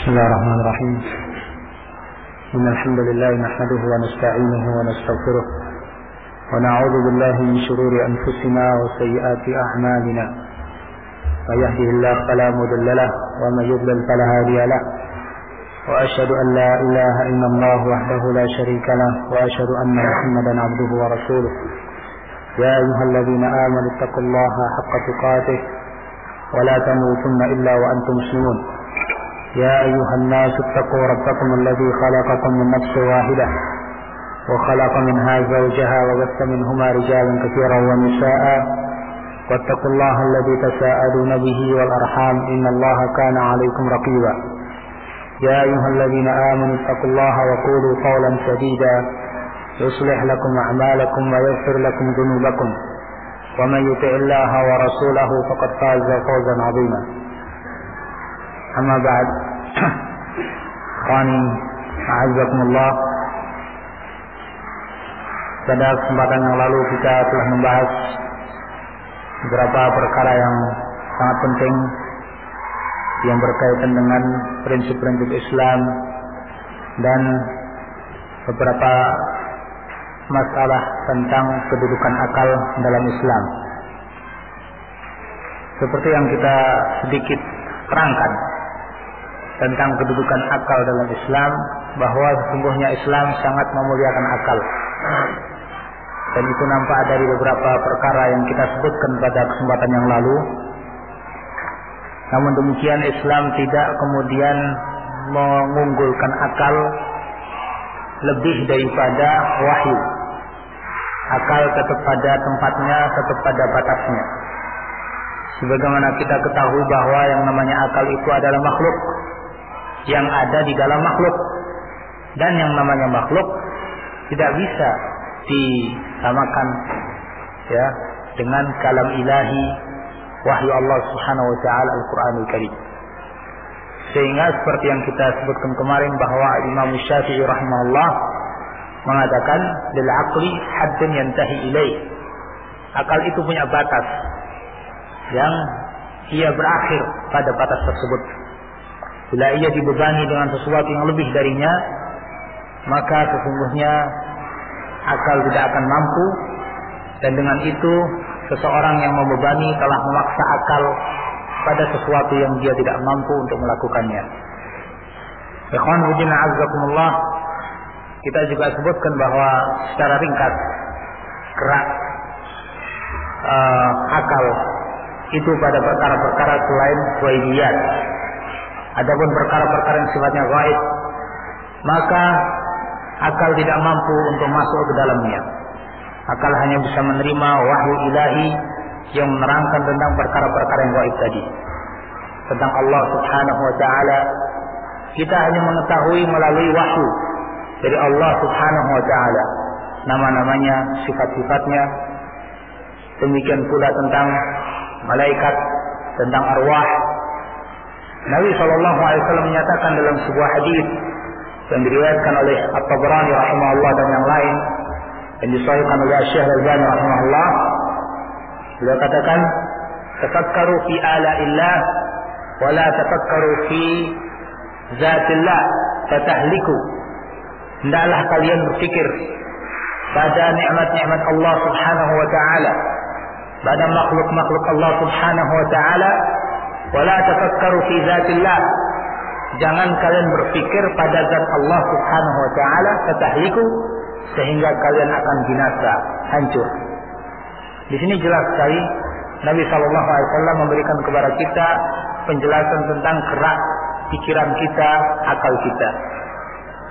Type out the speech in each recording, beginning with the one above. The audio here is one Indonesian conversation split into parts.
بسم الله الرحمن الرحيم. إن الحمد لله نحمده ونستعينه ونستغفره ونعوذ بالله من شرور أنفسنا وسيئات أعمالنا. من يهده الله فلا مضل له ومن يضلل فلا هادي له. وأشهد أن لا إله إلا الله وحده لا شريك له وأشهد أن محمدا عبده ورسوله. يا أيها الذين آمنوا اتقوا الله حق تقاته ولا تموتن إلا وأنتم مسلمون. يا أيها الناس اتقوا ربكم الذي خلقكم من نفس واحدة وخلق منها زوجها وبث منهما رجالا كثيرا ونساء واتقوا الله الذي تساءلون به والأرحام إن الله كان عليكم رقيبا. يا أيها الذين آمنوا اتقوا الله وقولوا قولا سديدا يصلح لكم أعمالكم ويغفر لكم ذنوبكم ومن يطع الله ورسوله فقد فاز فوزا عظيما. Amma ba'd. Ikhwani a'azzakumullah. Pada kesempatan yang lalu kita telah membahas beberapa perkara yang sangat penting yang berkaitan dengan prinsip-prinsip Islam dan beberapa masalah tentang kedudukan akal dalam Islam. Seperti yang kita sedikit terangkan tentang kedudukan akal dalam Islam, bahwa sesungguhnya Islam sangat memuliakan akal, dan itu nampak dari beberapa perkara yang kita sebutkan pada kesempatan yang lalu. Namun demikian Islam tidak kemudian mengunggulkan akal lebih daripada wahyu. Akal tetap pada tempatnya, tetap pada batasnya. Sebagaimana kita ketahui bahwa yang namanya akal itu adalah makhluk yang ada di dalam makhluk, dan yang namanya makhluk tidak bisa disamakan ya dengan kalam ilahi, wahyu Allah Subhanahu wa taala, Al-Qur'anul Karim. Sehingga seperti yang kita sebutkan kemarin bahwa Imam Syafi'i rahimahullah mengatakan lil aqli haddun yantahi ilaih. Akal itu punya batas yang ia berakhir pada batas tersebut. Bila ia dibebani dengan sesuatu yang lebih darinya, maka sesungguhnya akal tidak akan mampu, dan dengan itu seseorang yang membebani telah memaksa akal pada sesuatu yang dia tidak mampu untuk melakukannya. Ikhwan fillah azzakumullah, kita juga sebutkan bahwa secara ringkas gerak akal itu pada perkara-perkara selain ghaibiyat. Adapun perkara-perkara yang sifatnya gaib, maka akal tidak mampu untuk masuk ke dalamnya. Akal hanya bisa menerima wahyu ilahi yang menerangkan tentang perkara-perkara yang gaib tadi, tentang Allah Subhanahu wa taala. Kita hanya mengetahui melalui wahyu dari Allah Subhanahu wa taala, nama-namanya, sifat-sifatnya. Demikian pula tentang malaikat, tentang arwah. Nabi SAW menyatakan dalam sebuah hadis yang diriwayatkan oleh At-Tabrani rahimahullah dan yang lain, yang disahihkan oleh Syekh Al-Albani rahimahullah, beliau katakan, tafakkaru fi ala'illah wa la tafakkaru fi zatillah fatahliku. Hendaklah kalian berfikir pada nikmat-nikmat Allah Subhanahu wa taala, pada makhluk-makhluk Allah Subhanahu wa taala, wala tafakkaru fi zatillah. Jangan kalian berpikir pada zat Allah Subhanahu wa taala, fatahliku, sehingga kalian akan binasa, hancur. Di sini jelas sekali Nabi sallallahu alaihi wasallam memberikan kepada kita penjelasan tentang gerak pikiran kita, akal kita.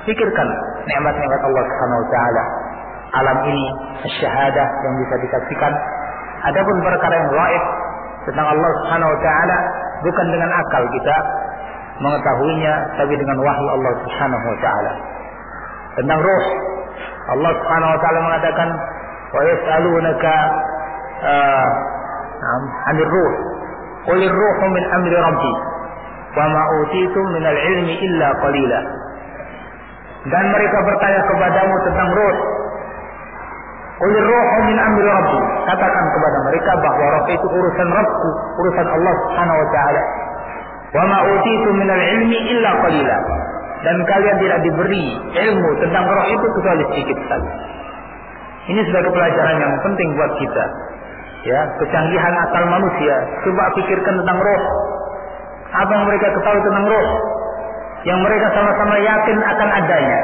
Pikirkan nikmat-nikmat Allah Subhanahu wa taala, alam ini, syahadah yang bisa disaksikan. Adapun perkara yang gaib tentang Allah Subhanahu wa taala, bukan dengan akal kita mengetahuinya, tapi dengan wahyu Allah Subhanahu wa taala. Tentang ruh, Allah Subhanahu wa taala mengatakan, wa yas'alunaka 'anil ruh, qulir ruhu min amri rabbi wa ma utitum minal ilmi illa qalila. Dan mereka bertanya kepadamu tentang ruh. Qulir ruhu min amri rabbi, katakan kepada mereka bahwa ruh itu urusan Rabbku, urusan Allah Subhanahu wa taala. Wa ma utitu minal ilmi illa qalila. Dan kalian tidak diberi ilmu tentang roh itu kecuali sedikit saja. Ini sebagai pelajaran yang penting buat kita. Ya, kecanggihan akal manusia. Coba pikirkan tentang roh. Apa yang mereka ketahui tentang roh? Yang mereka sama-sama yakin akan adanya.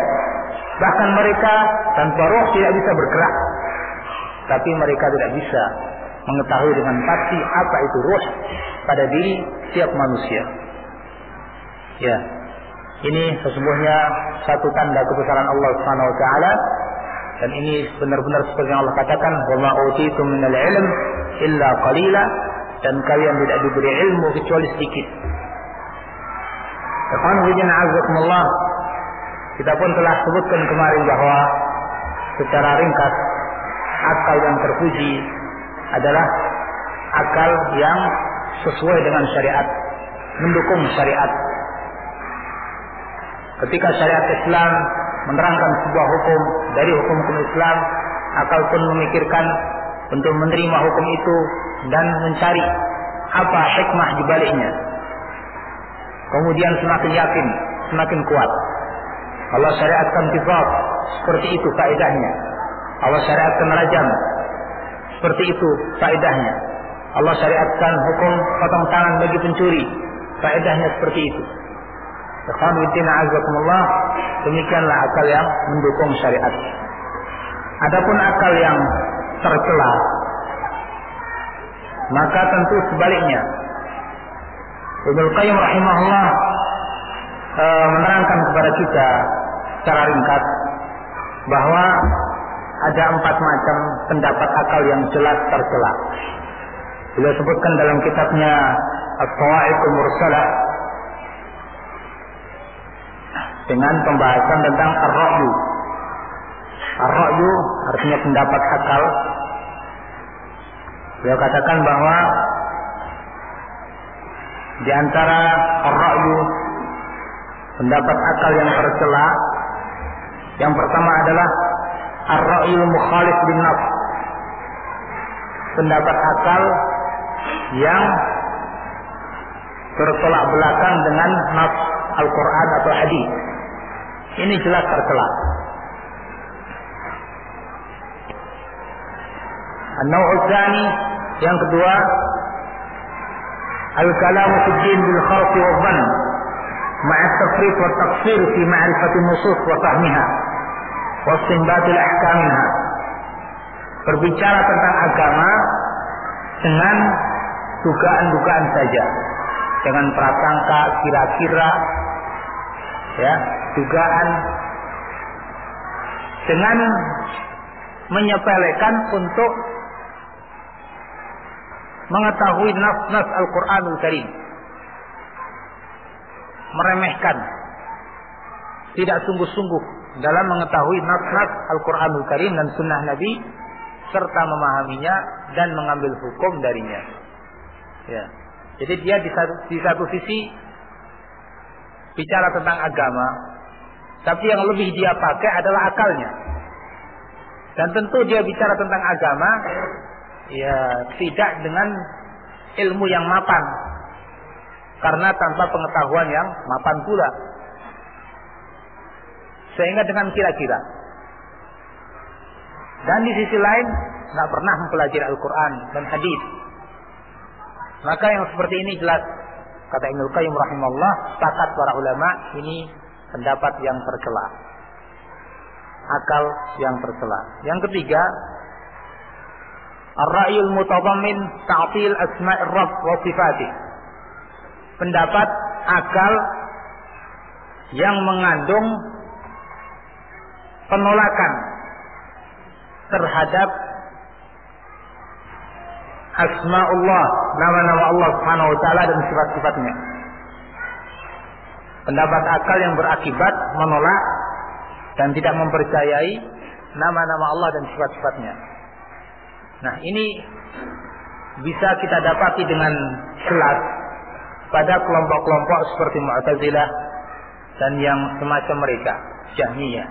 Bahkan mereka tanpa roh tidak bisa bergerak. Tapi mereka tidak bisa mengetahui dengan pasti apa itu roh pada diri setiap manusia. Ya, ini sesungguhnya satu tanda kebesaran Allah Subhanahu wa taala, dan ini benar-benar seperti yang Allah katakan, "Wa ma utitum minal ilm illa qalila," dan kalian tidak diberi ilmu kecuali sedikit. Alhamdulillah, kita pun telah sebutkan kemarin bahwa secara ringkas akal yang terpuji adalah akal yang sesuai dengan syariat, mendukung syariat. Ketika syariat Islam menerangkan sebuah hukum dari hukum-hukum Islam, akal pun memikirkan untuk menerima hukum itu dan mencari apa hikmah di baliknya. Kemudian semakin yakin, semakin kuat. Allah syariatkan qisas, seperti itu faedahnya. Allah syariatkan rajam, seperti itu faedahnya. Allah syariatkan hukum potong tangan bagi pencuri, faedahnya seperti itu. Alhamdulillah, demikianlah akal yang mendukung syariat. Adapun akal yang tercela, maka tentu sebaliknya. Ibnu Qayyim rahimahullah menerangkan kepada kita secara ringkas bahwa ada 4 macam pendapat akal yang jelas tercela. Beliau sebutkan dalam kitabnya Al-Qawaidul Mursalah dengan pembahasan tentang ar-ra'yu. Ar-ra'yu artinya pendapat akal. Beliau katakan bahwa di antara ar-ra'yu, pendapat akal yang tercela, yang pertama adalah ar-ra'yu mukhalif bin nafs, pendapat akal yang bertolak belakang dengan nafs Al-Quran atau hadis. Ini jelas tercela. An-naw'u tsani, yang kedua, al-kalamu fi din bil khawf wa dhann ma'a at-tafriq wa at-taqsir fi ma'rifati an-nusus wa fahmiha wa istinbat al-ahkamiha. Berbicara tentang agama dengan dugaan-dugaan saja, dengan prasangka, kira-kira, ya, dugaan, dengan menyepelekan untuk mengetahui nas-nas Al-Quranul Karim, meremehkan, tidak sungguh-sungguh dalam mengetahui nas-nas Al-Quranul Karim dan sunnah Nabi, serta memahaminya dan mengambil hukum darinya. Ya. Jadi dia di satu sisi bicara tentang agama, tapi yang lebih dia pakai adalah akalnya. Dan tentu dia bicara tentang agama, ya tidak dengan ilmu yang mapan, karena tanpa pengetahuan yang mapan pula, sehingga dengan kira-kira. Dan di sisi lain tidak pernah mempelajari Al-Quran dan hadis. Maka yang seperti ini jelas, kata Ibnu Qayyim rahimahullah, sepakat para ulama, ini pendapat yang tercela, akal yang tercela. Yang ketiga, ar-ra'yul mutadammin ta'til asma'ir rabb wa sifatih, pendapat akal yang mengandung penolakan terhadap asma'ullah, nama-nama Allah Subhanahu wa taala dan sifat-sifatnya. Pendapat akal yang berakibat menolak dan tidak mempercayai nama-nama Allah dan sifat-sifatnya. Nah, ini bisa kita dapati dengan jelas pada kelompok-kelompok seperti Mu'tazilah dan yang semacam mereka, Jahmiyah.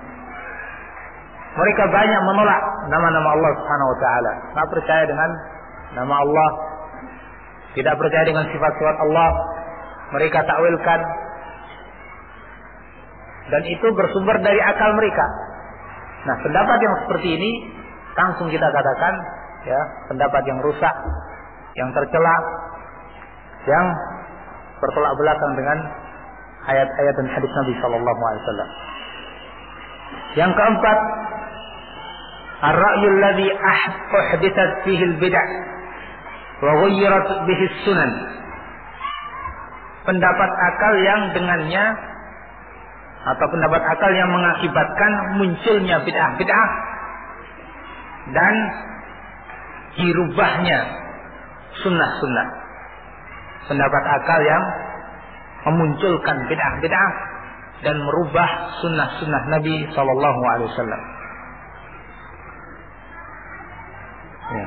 Mereka banyak menolak nama-nama Allah Subhanahu wa taala, tak percaya dengan nama Allah, tidak percaya dengan sifat-sifat Allah, mereka takwilkan, dan itu bersumber dari akal mereka. Nah, pendapat yang seperti ini langsung kita katakan ya, pendapat yang rusak, yang tercela, yang bertolak belakang dengan ayat-ayat dan hadis Nabi sallallahu alaihi wasallam. Yang keempat, ar-ra'yu alladhi uhdithat fihi al-bid'ah wa ghayyarat bihi as-sunan. Pendapat akal yang dengannya, atau pendapat akal yang mengakibatkan munculnya bid'ah-bid'ah dan dirubahnya sunnah-sunnah. Pendapat akal yang memunculkan bid'ah-bid'ah dan merubah sunnah-sunnah Nabi sallallahu alaihi wasallam. Ya.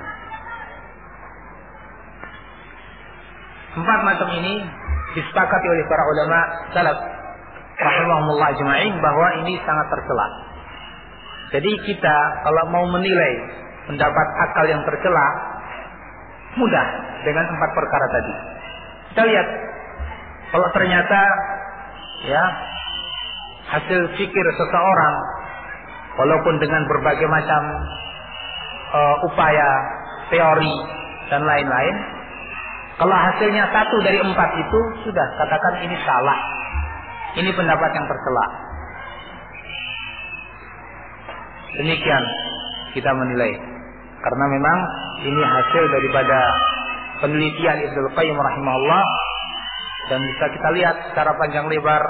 4 macam ini disepakati oleh para ulama salaf rahimahumullah ajma'in bahwa ini sangat tercela. Jadi kita kalau mau menilai pendapat akal yang tercela, mudah dengan 4 perkara tadi. Kita lihat, kalau ternyata ya hasil fikir seseorang, walaupun dengan berbagai macam upaya, teori dan lain-lain, kalau hasilnya 1 dari 4 itu sudah katakan ini salah, ini pendapat yang tercela. Demikian kita menilai, karena memang ini hasil daripada penelitian Ibnu Qayyim rahimahullah, dan bisa kita lihat secara panjang lebar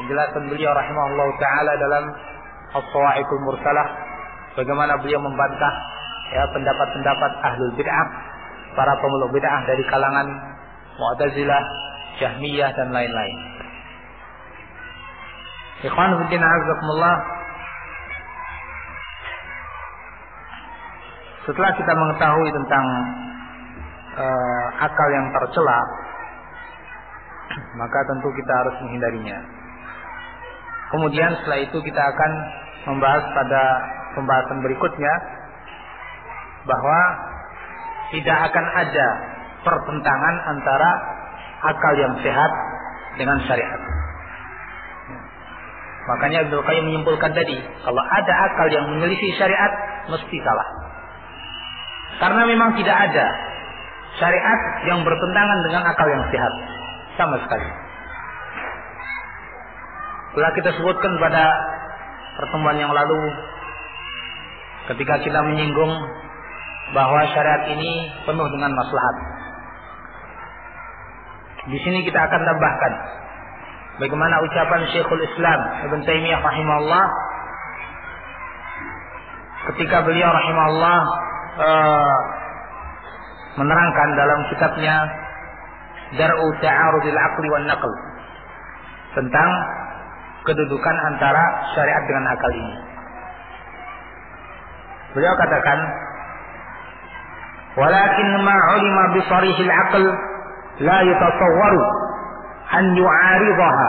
penjelasan beliau rahimahullah taala dalam As-Sawa'iqul Mursalah, bagaimana beliau membantah ya pendapat-pendapat ahlul bid'ah, para pemeluk bid'ah dari kalangan Mu'tazilah, Jahmiyah dan lain-lain. Ikhwan fillah azakumullah, setelah kita mengetahui tentang akal yang tercela, maka tentu kita harus menghindarinya. Kemudian setelah itu kita akan membahas pada pembahasan berikutnya bahwa tidak akan ada pertentangan antara akal yang sehat dengan syariat. Makanya Ibnu Qayyim menyimpulkan tadi, kalau ada akal yang menyelisih syariat mesti salah. Karena memang tidak ada syariat yang bertentangan dengan akal yang sehat sama sekali. Telah kita sebutkan pada pertemuan yang lalu ketika kita menyinggung bahwa syariat ini penuh dengan maslahat. Di sini kita akan tambahkan bagaimana ucapan Syekhul Islam Ibnu Taimiyah rahimahullah ketika beliau rahimahullah menerangkan dalam kitabnya Dar'u Ta'arudil Aqli wan Naql tentang kedudukan antara syariat dengan akal ini. Beliau katakan, walakin ma 'ulima bi sarihil aql la yatasawwaru an yu'aridaha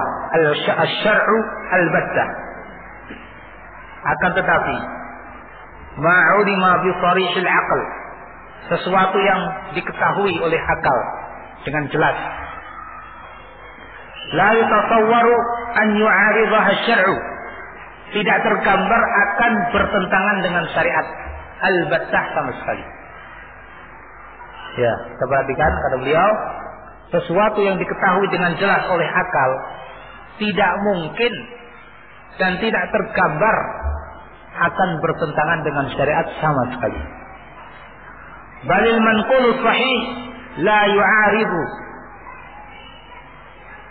al-syar'u al-battah. Akan tetapi ma 'ulima bi sarihil aql, sesuatu yang diketahui oleh akal dengan jelas, la yatasawwaru an yu'aridaha asy-syar'u, tidak tergambar akan bertentangan dengan syariat al-battah sama sekali. Ya, kita perhatikan kata beliau, sesuatu yang diketahui dengan jelas oleh akal tidak mungkin dan tidak tergambar akan bertentangan dengan syariat sama sekali. Balil manqulu sahih la yu'aridu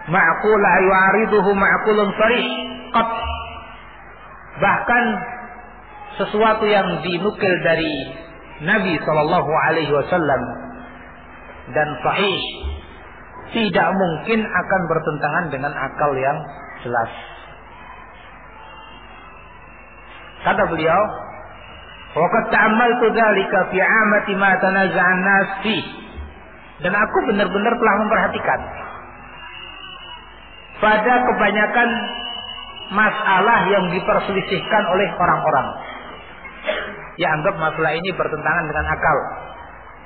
ma'qul la yu'ariduhu ma'qulun sarih qat. Bahkan sesuatu yang dinukil dari Nabi sallallahu alaihi wasallam dan sahih tidak mungkin akan bertentangan dengan akal yang jelas. Kata beliau, waqad ta'ammaltu dzalika fi 'amati ma tanaza'a an-nas fi. Dan aku benar-benar telah memperhatikan pada kebanyakan masalah yang diperselisihkan oleh orang-orang. Ya, anggap masalah ini bertentangan dengan akal,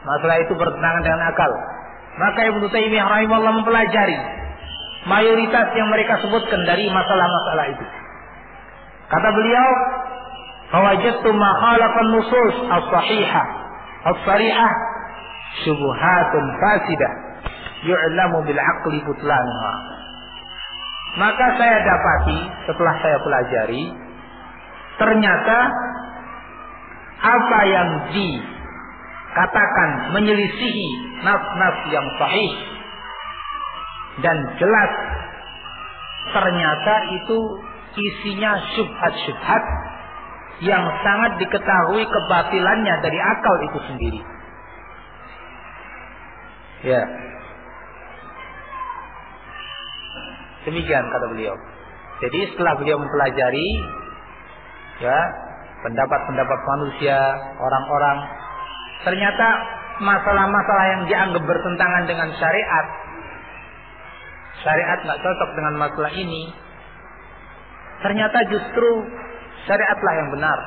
masalah itu bertentangan dengan akal. Maka Ibnu Taimiyah rahimahullah mempelajari mayoritas yang mereka sebutkan dari masalah-masalah itu. Kata beliau, "Fawajadtu ma khalafan nusus as-sahihah as-sarihah syubhatun fasidah yu'lamu bil aqli butlanuha." Maka saya dapati setelah saya pelajari, ternyata apa yang dikatakan menyelisihi nas-nas yang sahih dan jelas, ternyata itu isinya syubhat-syubhat yang sangat diketahui kebatilannya dari akal itu sendiri. Ya. Demikian kata beliau. Jadi setelah beliau mempelajari ya pendapat-pendapat manusia, orang-orang, ternyata masalah-masalah yang dianggap bertentangan dengan syariat nggak cocok dengan masalah ini, ternyata justru syariatlah yang benar.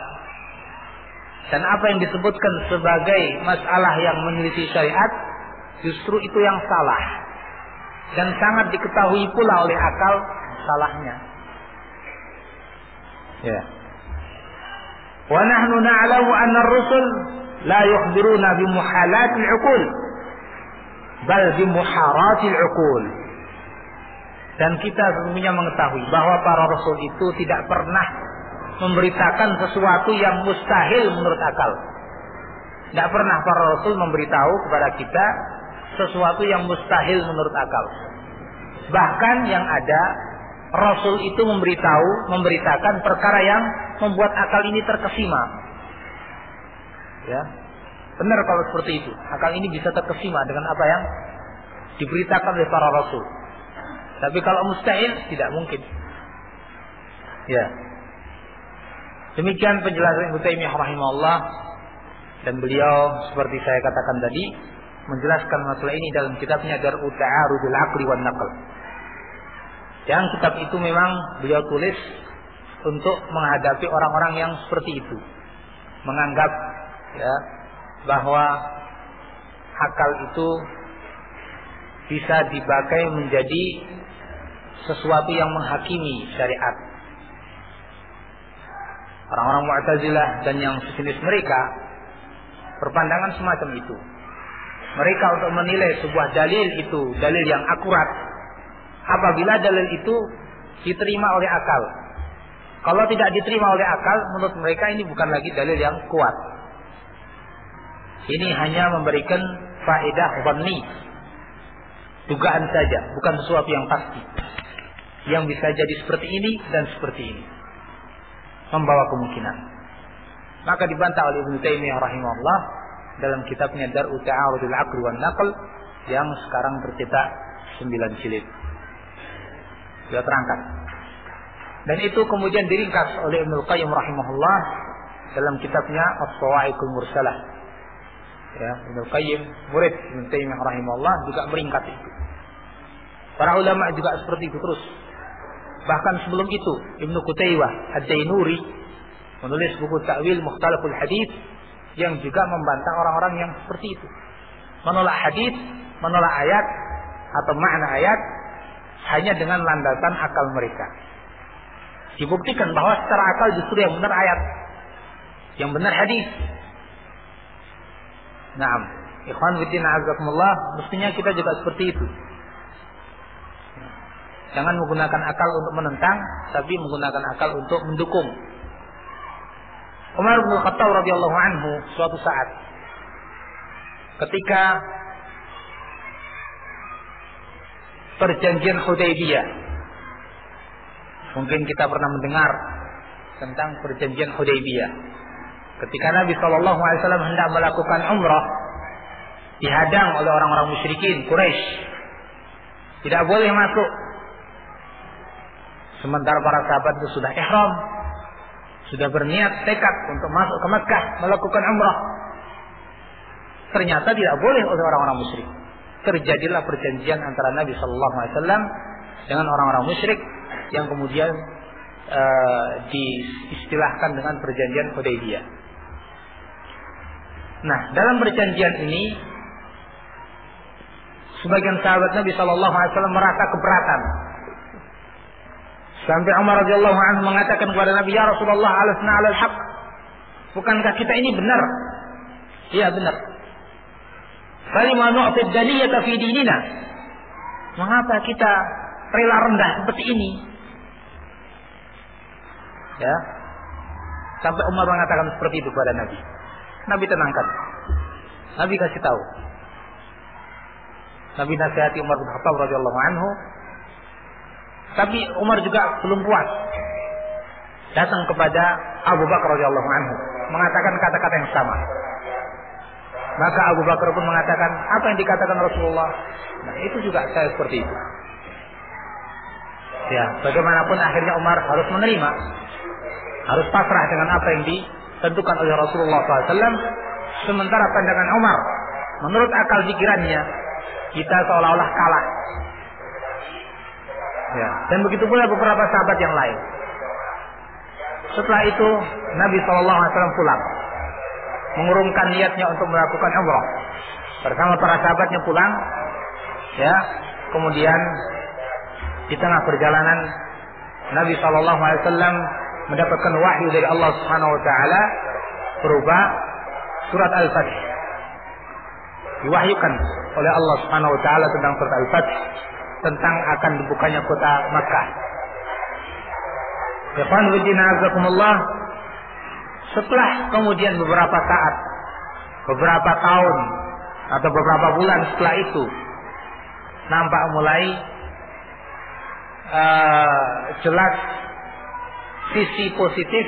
Dan apa yang disebutkan sebagai masalah yang menyelisih syariat, justru itu yang salah. Dan sangat diketahui pula oleh akal salahnya. Ya. Wa nahnu na'lamu anna ar-rusul la yukhbiruna bi muhalatil 'uqul bal bi muharatil 'uqul. Dan kita sesungguhnya mengetahui bahwa para rasul itu tidak pernah memberitakan sesuatu yang mustahil menurut akal. Tidak pernah para rasul memberitahu kepada kita sesuatu yang mustahil menurut akal. Bahkan yang ada, rasul itu memberitakan perkara yang membuat akal ini terkesima. Ya, benar kalau seperti itu. Akal ini bisa terkesima dengan apa yang diberitakan oleh para rasul. Tapi kalau mustahil, tidak mungkin. Ya. Demikian penjelasan Ibnu Taimiyah rahimahullah, dan beliau seperti saya katakan tadi menjelaskan masalah ini dalam kitabnya Dar'u Ta'arudul Aqli wan Naql. Yang kitab itu memang beliau tulis untuk menghadapi orang-orang yang seperti itu, menganggap ya bahwa akal itu bisa dipakai menjadi sesuatu yang menghakimi syariat. Orang-orang Mu'tazilah dan yang sejenis mereka berpandangan semacam itu. Mereka untuk menilai sebuah dalil itu dalil yang akurat apabila dalil itu diterima oleh akal. Kalau tidak diterima oleh akal, menurut mereka ini bukan lagi dalil yang kuat. Ini hanya memberikan faedah dhanni, dugaan saja, bukan sesuatu yang pasti, yang bisa jadi seperti ini dan seperti ini, membawa kemungkinan. Maka dibantah oleh Ibnu Taimiyah rahimahullah dalam kitabnya Dar'u Ta'arudul Aqli wan Naql yang sekarang tercetak 9 jilid. Dia terangkan. Dan itu kemudian diringkas oleh Ibnu Qayyim rahimahullah dalam kitabnya As-Sawa'iqul Mursalah. Ya, Ibnu Qayyim, murid Ibnu Taimiyah rahimahullah, juga meringkas itu. Para ulama juga seperti itu terus. Bahkan sebelum itu Ibnu Qutaybah Ad-Dainuri menulis buku Ta'wil Mukhtalaful Hadits yang juga membantah orang-orang yang seperti itu. Menolak hadis, menolak ayat atau makna ayat hanya dengan landasan akal mereka. Dibuktikan bahwa secara akal justru yang benar ayat, yang benar hadis. Naam, ikhwan fillah azakumullah, mestinya kita juga seperti itu. Jangan menggunakan akal untuk menentang, tapi menggunakan akal untuk mendukung. Umar bin Khattab radhiyallahu anhu suatu saat ketika perjanjian Hudaybiyah, mungkin kita pernah mendengar tentang perjanjian Hudaybiyah. Ketika Nabi SAW hendak melakukan umrah, dihadang oleh orang-orang musyrikin Quraisy, tidak boleh masuk. Sementara para sahabat itu sudah ihram, sudah berniat tekad untuk masuk ke Makkah melakukan umrah. Ternyata tidak boleh oleh orang-orang musyrik. Terjadilah perjanjian antara Nabi SAW dengan orang-orang musyrik yang kemudian diistilahkan dengan perjanjian Hudaybiyah. Nah, dalam perjanjian ini sebagian sahabat Nabi SAW merasa keberatan Sampai Umar radhiyallahu anhu mengatakan kepada Nabi, "Ya Rasulullah, alasna 'alal haqq?" Bukankah kita ini benar? Iya, benar. Falima nu'ti ad-daniyata fi dinina? Mengapa kita rela rendah seperti ini? Ya. Sampai Umar mengatakan seperti itu kepada Nabi. Nabi tenangkan. Nabi kasih tahu. Nabi nasihati Umar bin Khattab radhiyallahu anhu. Tapi Umar juga belum puas. Datang kepada Abu Bakar radhiyallahu anhu, mengatakan kata-kata yang sama. Maka Abu Bakar pun mengatakan apa yang dikatakan Rasulullah. Nah, itu juga saya seperti itu. Ya, bagaimanapun akhirnya Umar harus menerima, harus pasrah dengan apa yang ditentukan oleh Rasulullah SAW. Sementara pandangan Umar, menurut akal pikirannya, kita seolah-olah kalah. Ya, dan begitu pula beberapa sahabat yang lain. Setelah itu Nabi SAW pulang, mengurungkan niatnya untuk melakukan umrah bersama para sahabatnya pulang. Ya, kemudian di tengah perjalanan Nabi SAW mendapatkan wahyu dari Allah Subhanahu Wa Taala berupa surat Al-Fath. Diwahyukan oleh Allah Subhanahu Wa Taala tentang surat Al-Fath, tentang akan dibukanya kota Makkah. Ikhwan fillah azakumullah. Setelah kemudian beberapa saat, beberapa tahun atau beberapa bulan setelah itu, nampak mulai jelas sisi positif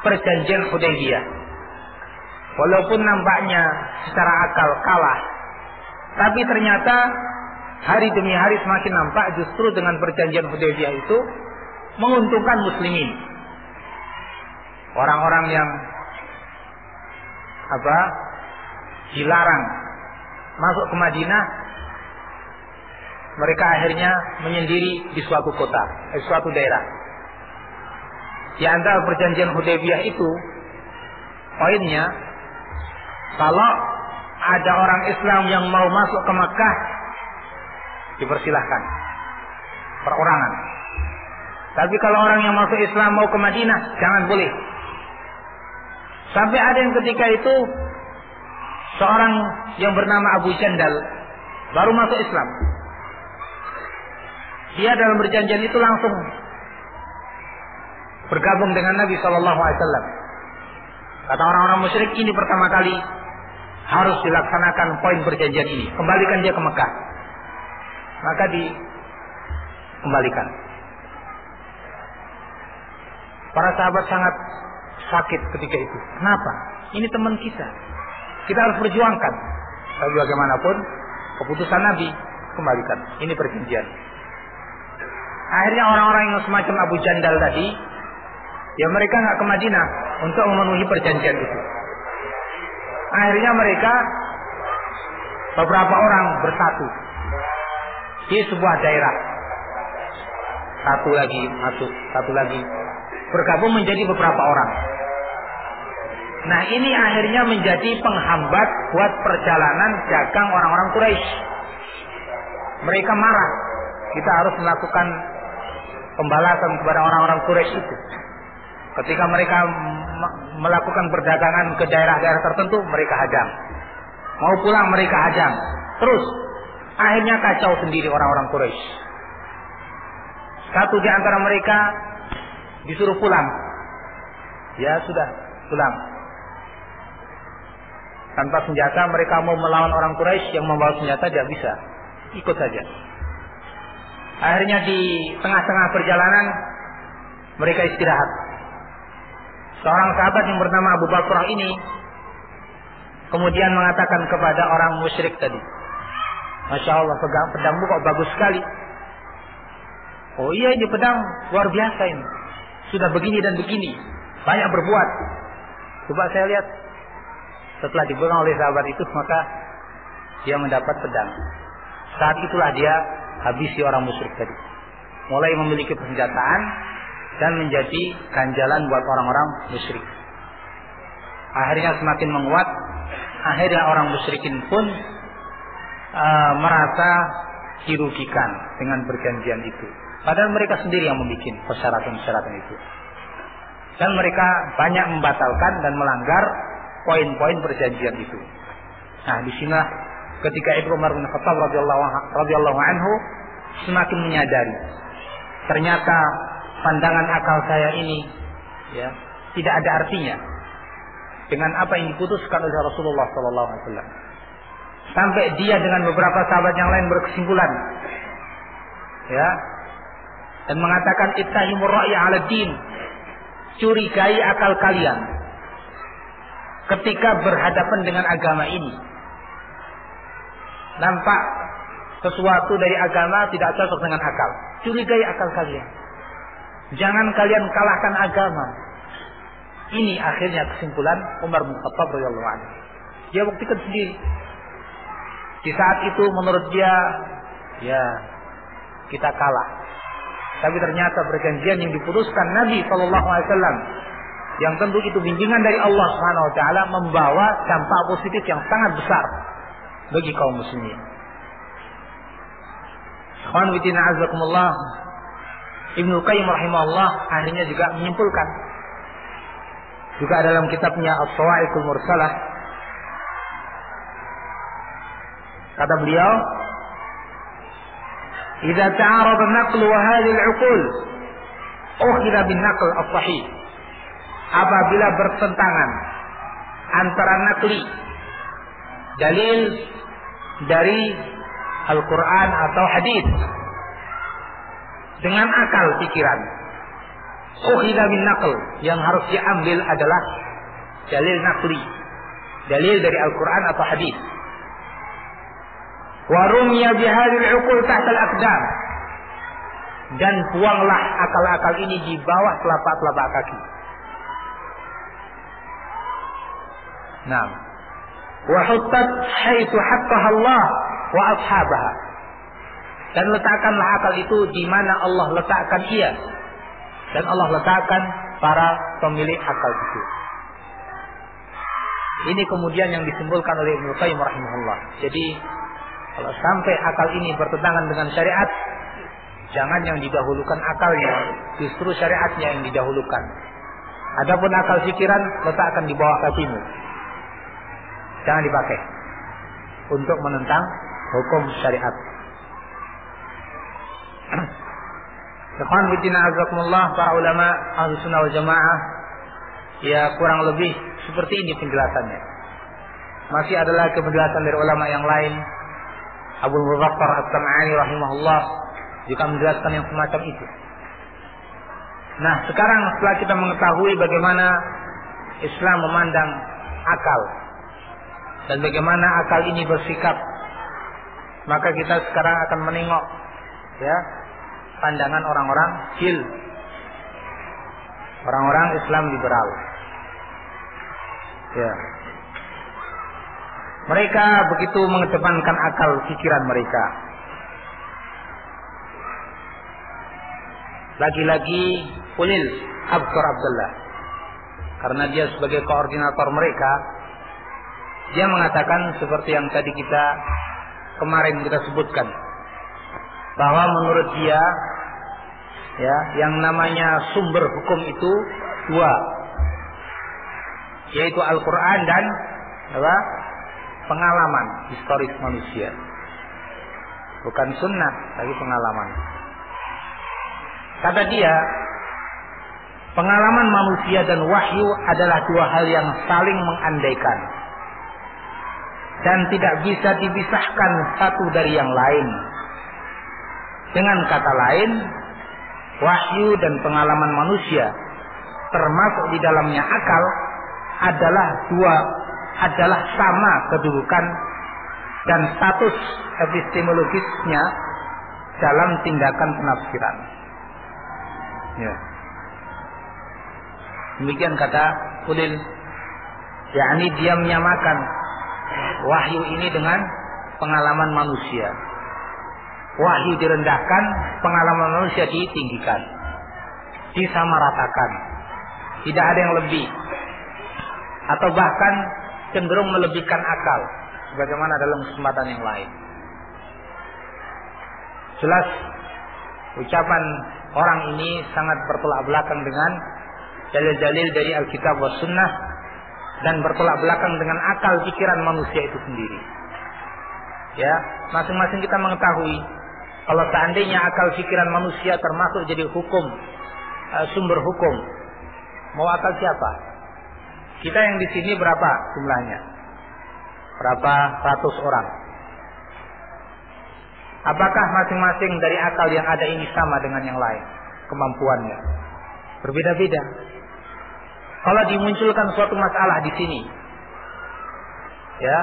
perjanjian Hudaybiyah. Walaupun nampaknya secara akal kalah, tapi ternyata hari demi hari semakin nampak justru dengan perjanjian Hudaybiyah itu menguntungkan muslimin. Orang-orang yang dilarang masuk ke Madinah, mereka akhirnya menyendiri di suatu kota, suatu daerah. Di antara perjanjian Hudaybiyah itu poinnya, kalau ada orang Islam yang mau masuk ke Makkah, dipersilahkan perorangan. Tapi kalau orang yang masuk Islam mau ke Madinah, jangan boleh. Sampai ada yang ketika itu seorang yang bernama Abu Jandal baru masuk Islam. Dia dalam perjanjian itu langsung bergabung dengan Nabi SAW. Kata orang-orang musyrik, ini pertama kali harus dilaksanakan poin perjanjian ini. Kembalikan dia ke Mekah. Maka dikembalikan. Para sahabat sangat sakit ketika itu. Kenapa? Ini teman kita. Kita harus berjuangkan. Tapi bagaimanapun keputusan Nabi, kembalikan. Ini perjanjian. Akhirnya orang-orang yang semacam Abu Jandal tadi, ya mereka nggak ke Madinah untuk memenuhi perjanjian itu. Akhirnya mereka beberapa orang bersatu di sebuah daerah. Satu lagi masuk, satu lagi bergabung menjadi beberapa orang. Nah, ini akhirnya menjadi penghambat buat perjalanan dagang orang-orang Quraisy. Mereka marah. Kita harus melakukan pembalasan kepada orang-orang Quraisy itu. Ketika mereka melakukan perdagangan ke daerah-daerah tertentu, mereka hadang. Mau pulang, mereka hadang. Terus, akhirnya kacau sendiri orang-orang Quraisy. Satu di antara mereka disuruh pulang. Ya sudah, pulang. Tanpa senjata, mereka mau melawan orang Quraisy yang membawa senjata, tidak bisa. Ikut saja. Akhirnya di tengah-tengah perjalanan mereka istirahat. Seorang sahabat yang bernama Abu Bakrah ini kemudian mengatakan kepada orang musyrik tadi, Masya Allah, pedangmu kok bagus sekali. Oh iya, ini pedang luar biasa ini. Sudah begini dan begini, banyak berbuat. Coba saya lihat. Setelah dipegang oleh sahabat itu, maka dia mendapat pedang. Saat itulah dia habisi orang musyrik tadi. Mulai memiliki persenjataan dan menjadi ganjalan buat orang-orang musyrik. Akhirnya semakin menguat. Akhirnya orang musyrikin pun merasa dirugikan dengan perjanjian itu. Padahal mereka sendiri yang membuat persyaratan-persyaratan itu. Dan mereka banyak membatalkan dan melanggar poin-poin perjanjian itu. Nah, di sini ketika itu Umar bin Khattab radhiyallahu anhu semakin menyadari ternyata pandangan akal saya ini ya tidak ada artinya dengan apa yang diputuskan oleh Rasulullah sallallahu alaihi wasallam. Sampai dia dengan beberapa sahabat yang lain berkesimpulan ya dan mengatakan ittahimur ra'ya 'ala din, curigai akal kalian ketika berhadapan dengan agama ini. Nampak sesuatu dari agama tidak cocok dengan akal, curigai akal kalian. Jangan kalian kalahkan agama. Ini akhirnya kesimpulan Umar bin Khattab radhiyallahu anhu. Dia buktikan sendiri. Di saat itu menurut dia, ya kita kalah. Tapi ternyata perjanjian yang diputuskan Nabi SAW, yang tentu itu bimbingan dari Allah Subhanahu Wa Taala, membawa dampak positif yang sangat besar bagi kaum muslimin. Ikhwan fillah azakumullah, Ibnu Qayyim rahimahullah akhirnya juga menyimpulkan juga dalam kitabnya As-Sawa'iqul Mursalah, kata beliau, "Idza ta'arada an-naql wa hadhihi al-'uqul, ukhidha bin-naql as-sahih." Apabila bertentangan antara nakli, dalil dari Al-Quran atau hadis dengan akal pikiran, ukhidha bin-naql, yang harus diambil adalah dalil nakli, dalil dari Al-Quran atau hadis. Wa rumiya bihadhil 'uqul tahta al-aqdam, dan buanglah akal-akal ini di bawah telapak-telapak kaki. Nah, wa huttat haitsu haqqaha Allah wa ashabaha, dan letakkanlah akal itu di mana Allah letakkan ia, dan Allah letakkan para pemilik akal itu. Ini kemudian yang disimpulkan oleh Ibnu Qayyim rahimahullah. Jadi kalau sampai akal ini bertentangan dengan syariat, jangan yang didahulukan akalnya, justru syariatnya yang didahulukan. Adapun akal pikiran letakkan di bawah kakimu, jangan dipakai untuk menentang hukum syariat. Ikhwan fillah azakumullah, para ulama Ahlus Sunnah wal Jamaah, ya kurang lebih seperti ini penjelasannya. Masih ada lagi penjelasan dari ulama yang lain. Abu Muzaffar As-Sam'ani rahimahullah juga menjelaskan yang semacam itu. Nah, sekarang setelah kita mengetahui bagaimana Islam memandang akal dan bagaimana akal ini bersikap, maka kita sekarang akan menengok ya pandangan orang-orang hil, orang-orang Islam liberal. Ya. Mereka begitu mengedepankan akal pikiran mereka. Lagi-lagi Ulil Abdur Abdullah, karena dia sebagai koordinator mereka, dia mengatakan seperti yang tadi kemarin kita sebutkan, bahwa menurut dia ya yang namanya sumber hukum itu dua, yaitu Al-Quran dan pengalaman historis manusia. Bukan sunnah, tapi pengalaman. Kata dia, pengalaman manusia dan wahyu adalah dua hal yang saling mengandaikan dan tidak bisa dipisahkan satu dari yang lain. Dengan kata lain, wahyu dan pengalaman manusia, termasuk di dalamnya akal, adalah sama kedudukan dan status epistemologisnya dalam tindakan penafsiran. Ya. Demikian kata Ulil, yakni dia menyamakan wahyu ini dengan pengalaman manusia. Wahyu direndahkan, pengalaman manusia ditinggikan, disamaratakan. Tidak ada yang lebih, atau bahkan cenderung melebihkan akal, sebagaimana dalam kesempatan yang lain. Jelas ucapan orang ini sangat bertolak belakang dengan dalil-dalil dari Alkitab was Sunnah dan bertolak belakang dengan akal pikiran manusia itu sendiri. Ya, masing-masing kita mengetahui kalau seandainya akal pikiran manusia termasuk jadi hukum, sumber hukum, mau akal siapa? Kita yang di sini berapa jumlahnya? Berapa ratus orang? Apakah masing-masing dari akal yang ada ini sama dengan yang lain kemampuannya? Berbeda-beda. Kalau dimunculkan suatu masalah di sini, ya,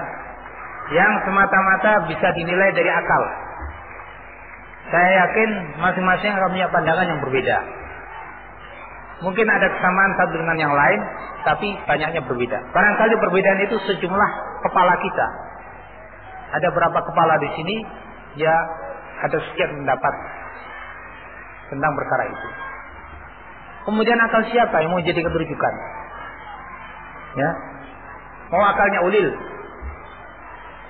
yang semata-mata bisa dinilai dari akal, saya yakin masing-masing akan punya pandangan yang berbeda. Mungkin ada kesamaan satu dengan yang lain, tapi banyaknya berbeda. Barangkali perbedaan itu sejumlah kepala kita. Ada berapa kepala di sini? Ya, ada sekian pendapat tentang perkara itu. Kemudian akal siapa yang mau jadikan rujukan? Ya, mau akalnya ulil,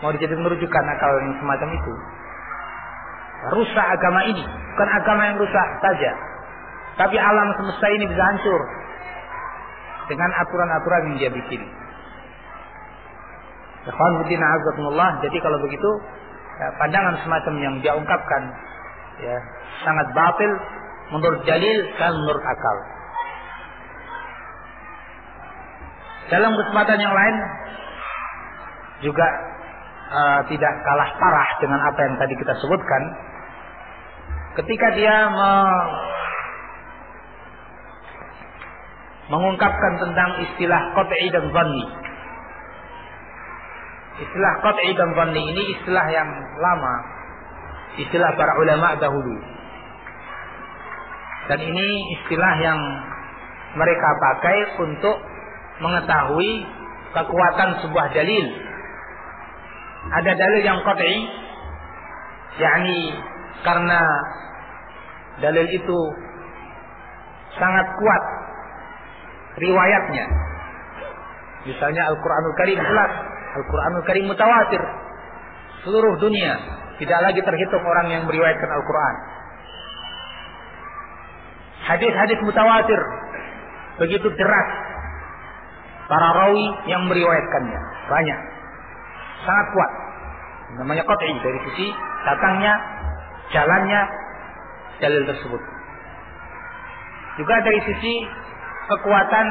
mau dijadikan rujukan akal yang semacam itu. Rusak agama ini, bukan agama yang rusak saja, tapi alam semesta ini bisa hancur dengan aturan-aturan yang dia bikin. Jadi kalau begitu, ya, pandangan semacam yang dia ungkapkan, ya, sangat batil menurut dalil dan menurut akal. Dalam kesempatan yang lain juga tidak kalah parah dengan apa yang tadi kita sebutkan, ketika dia mengungkapkan tentang istilah qat'i dan dhanni. Istilah qat'i dan dhanni ini istilah yang lama, istilah para ulama dahulu. Dan ini istilah yang mereka pakai untuk mengetahui kekuatan sebuah dalil. Ada dalil yang qat'i, yakni karena dalil itu sangat kuat riwayatnya. Misalnya Al-Quranul Karim jelas, Al-Quranul Karim mutawatir, seluruh dunia tidak lagi terhitung orang yang meriwayatkan Al-Quran. Hadis-hadis mutawatir begitu deras para rawi yang meriwayatkannya banyak, sangat kuat. Namanya qat'i dari sisi datangnya, jalannya dalil tersebut. Juga dari sisi kekuatan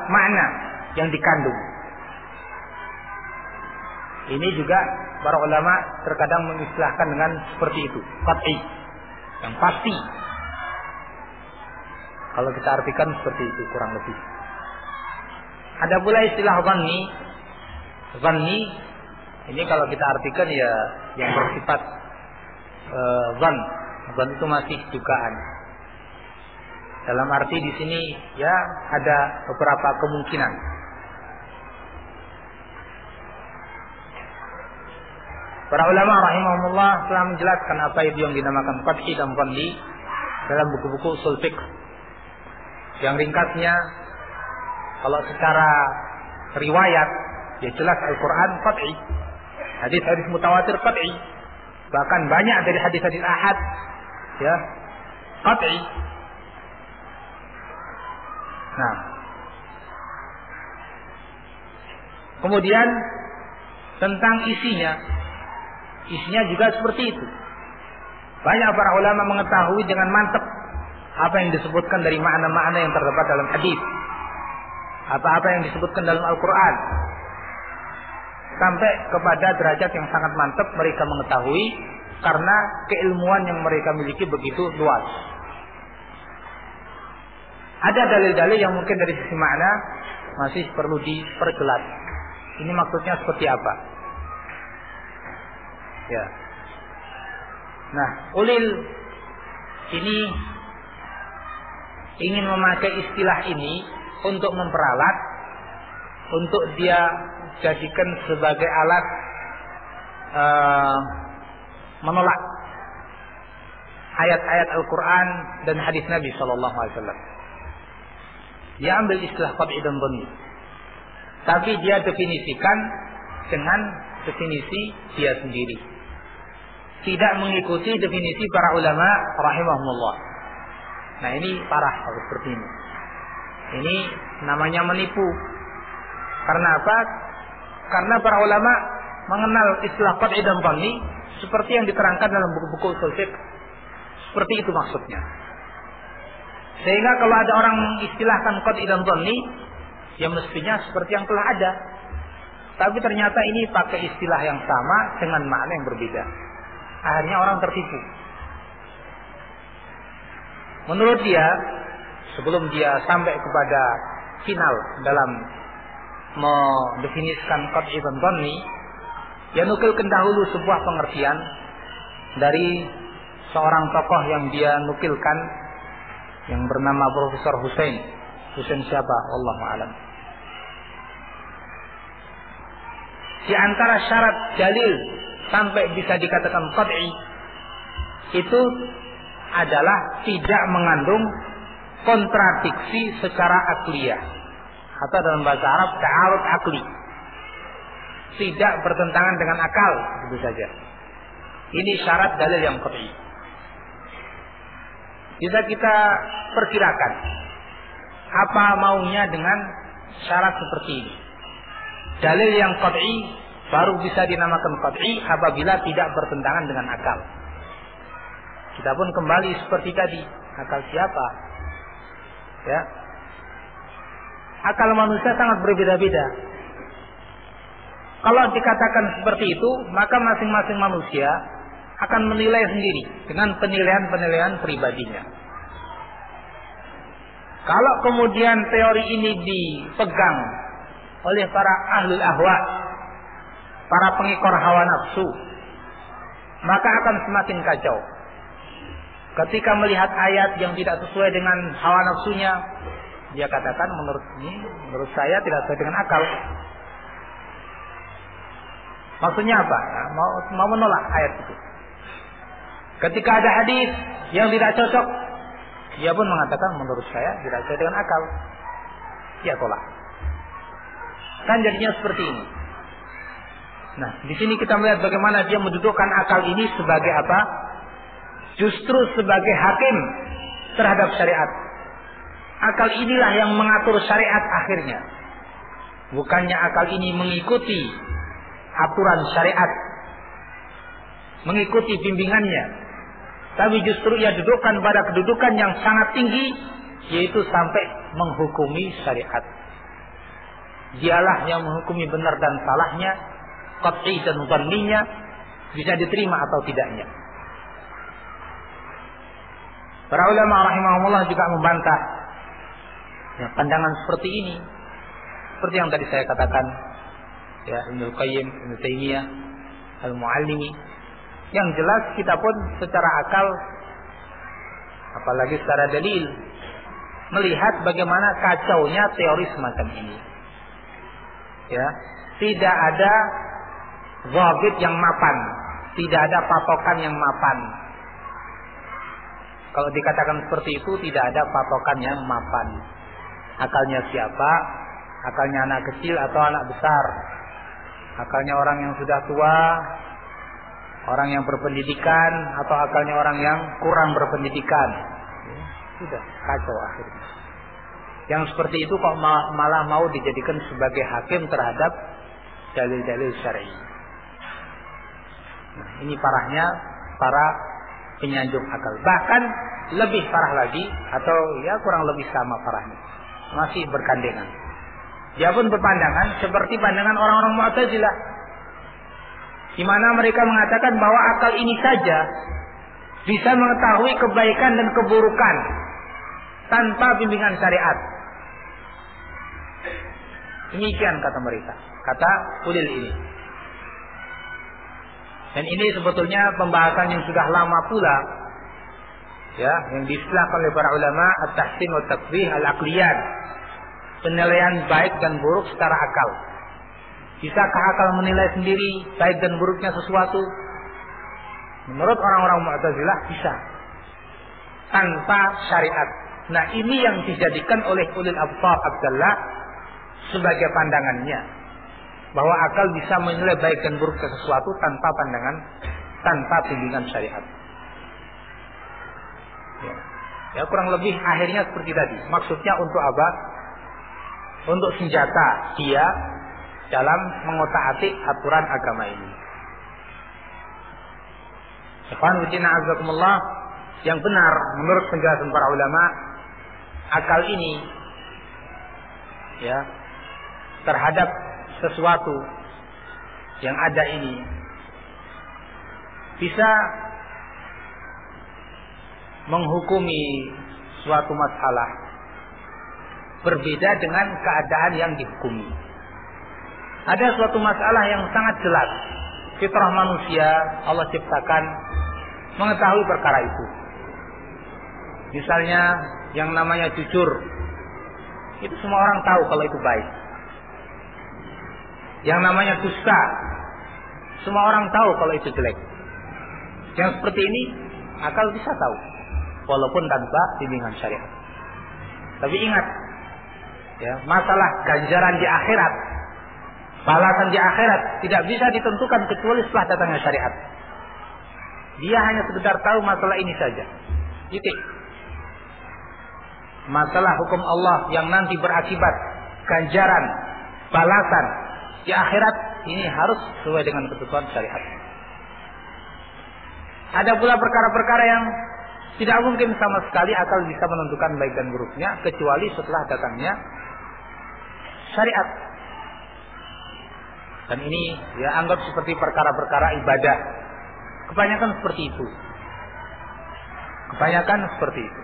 makna yang dikandung. Ini juga para ulama terkadang mengistilahkan dengan seperti itu, qat'i, yang pasti. Kalau kita artikan seperti itu kurang lebih. Ada pula istilah dhanni. Dhanni ini kalau kita artikan ya yang bersifat dhann. Dhann itu masih dugaan. Dalam arti di sini ya ada beberapa kemungkinan. Para ulama rahimahumullah telah menjelaskan apa itu yang dinamakan qat'i dan dhanni dalam buku-buku ushul fiqh. Yang ringkasnya, kalau secara riwayat ya jelas Al-Quran qat'i, hadis-hadis mutawatir qat'i, bahkan banyak dari hadis-hadis ahad ya qat'i. Nah, kemudian tentang isinya juga seperti itu. Banyak para ulama mengetahui dengan mantap apa yang disebutkan dari makna-makna yang terdapat dalam hadis, apa-apa yang disebutkan dalam Al-Quran, sampai kepada derajat yang sangat mantap mereka mengetahui karena keilmuan yang mereka miliki begitu luas. Ada dalil-dalil yang mungkin dari sisi makna masih perlu diperjelas. Ini maksudnya seperti apa? Ya. Nah, ulil ini ingin memakai istilah ini untuk memperalat, untuk dia jadikan sebagai alat menolak ayat-ayat Al-Quran dan hadis Nabi Sallallahu Alaihi Wasallam. Dia ambil istilah qat'i dan dhanni, tapi dia definisikan dengan definisi dia sendiri. tidak mengikuti definisi para ulama rahimahumullah. Nah, ini parah kalau seperti ini. Ini namanya menipu. Karena apa? Karena para ulama mengenal istilah qat'i dan dhanni seperti yang diterangkan dalam buku-buku ushul fiqh. Seperti itu maksudnya. Sehingga kalau ada orang mengistilahkan qat'i dan dhanni, ya mestinya seperti yang telah ada. Tapi ternyata ini pakai istilah yang sama dengan makna yang berbeda. Akhirnya orang tertipu. Menurut dia, sebelum dia sampai kepada final dalam mendefinisikan qat'i dan dhanni, dia nukilkan dahulu sebuah pengertian dari seorang tokoh yang dia nukilkan, yang bernama Profesor Husain. Husain siapa? Wallahu a'lam. Di antara syarat dalil sampai bisa dikatakan qat'i itu adalah tidak mengandung kontradiksi secara akliyah, atau dalam bahasa Arab ta'arud akli, tidak bertentangan dengan akal, itu saja. Ini syarat dalil yang qat'i. Bisa kita perkirakan apa maunya dengan syarat seperti ini. Dalil yang qat'i baru bisa dinamakan qat'i apabila tidak bertentangan dengan akal. Kita pun kembali seperti tadi, akal siapa? Ya. Akal manusia sangat berbeda-beda. Kalau dikatakan seperti itu, maka masing-masing manusia akan menilai sendiri dengan penilaian-penilaian pribadinya. Kalau kemudian teori ini dipegang oleh para ahlul ahwa, para pengikor hawa nafsu, maka akan semakin kacau. Ketika melihat ayat yang tidak sesuai dengan hawa nafsunya, dia katakan menurut saya tidak sesuai dengan akal. Maksudnya apa? Mau menolak ayat itu. Ketika ada hadis yang tidak cocok, dia pun mengatakan menurut saya tidak sesuai dengan akal. Dia tolak. Kan jadinya seperti ini. Nah, di sini kita melihat bagaimana dia mendudukkan akal ini sebagai apa? Justru sebagai hakim terhadap syariat. Akal inilah yang mengatur syariat akhirnya. Bukannya akal ini mengikuti aturan syariat, mengikuti bimbingannya, tapi justru ia dudukkan pada kedudukan yang sangat tinggi, yaitu sampai menghukumi syariat. Dialah yang menghukumi benar dan salahnya, qat'i dan dhanninya, bisa diterima atau tidaknya. Para ulama rahimahumullah juga membantah ya, pandangan seperti ini. Seperti yang tadi saya katakan, ya, Ibnu Qayyim, Ibnu Taimiyah, Al-Muallimi. Yang jelas kita pun secara akal, apalagi secara dalil, melihat bagaimana kacaunya teori semacam ini. Ya, tidak ada dhabit yang mapan, tidak ada patokan yang mapan. Kalau dikatakan seperti itu, tidak ada patokan yang mapan. Akalnya siapa? Akalnya anak kecil atau anak besar? Akalnya orang yang sudah tua, orang yang berpendidikan, atau akalnya orang yang kurang berpendidikan? Sudah kacau akhirnya. Yang seperti itu kok malah mau dijadikan sebagai hakim terhadap dalil-dalil syar'i. Nah, ini parahnya para penyanjung akal. Bahkan lebih parah lagi, atau ya kurang lebih sama parahnya, masih bergandengan. Dia pun berpandangan seperti pandangan orang-orang Mu'tazilah, di mana mereka mengatakan bahwa akal ini saja bisa mengetahui kebaikan dan keburukan tanpa bimbingan syariat. Demikian kata mereka, kata ulil ini. Dan ini sebetulnya pembahasan yang sudah lama pula, ya, yang diistilahkan oleh para ulama at-tahsin wa taqbih al-aqliyat, penilaian baik dan buruk secara akal. Bisakah akal menilai sendiri baik dan buruknya sesuatu? Menurut orang-orang Mu'tazilah bisa, tanpa syariat. Nah, ini yang dijadikan oleh ulil absar Abdullah sebagai pandangannya, bahwa akal bisa menilai baik dan buruk sesuatu tanpa pandangan tanpa bimbingan syariat. Ya, kurang lebih akhirnya seperti tadi. Maksudnya untuk apa? Untuk senjata dia dalam mengotak-atik aturan agama ini. Ikhwan fillah azakumullah, yang benar menurut penjelasan para ulama, akal ini ya terhadap sesuatu yang ada ini bisa menghukumi suatu masalah berbeda dengan keadaan yang dihukumi. Ada suatu masalah yang sangat jelas, fitrah manusia Allah ciptakan mengetahui perkara itu. Misalnya yang namanya jujur, itu semua orang tahu kalau itu baik. Yang namanya dusta, semua orang tahu kalau itu jelek. Yang seperti ini akal bisa tahu, walaupun tanpa bimbingan syariat. Tapi ingat, ya, masalah ganjaran di akhirat, balasan di akhirat tidak bisa ditentukan kecuali setelah datangnya syariat. Dia hanya sekedar tahu masalah ini saja. Titik. Masalah hukum Allah yang nanti berakibat ganjaran, balasan di akhirat ini harus sesuai dengan ketentuan syariat. Ada pula perkara-perkara yang tidak mungkin sama sekali akal bisa menentukan baik dan buruknya kecuali setelah datangnya syariat. Dan ini ya anggap seperti perkara-perkara ibadah. Kebanyakan seperti itu. Kebanyakan seperti itu.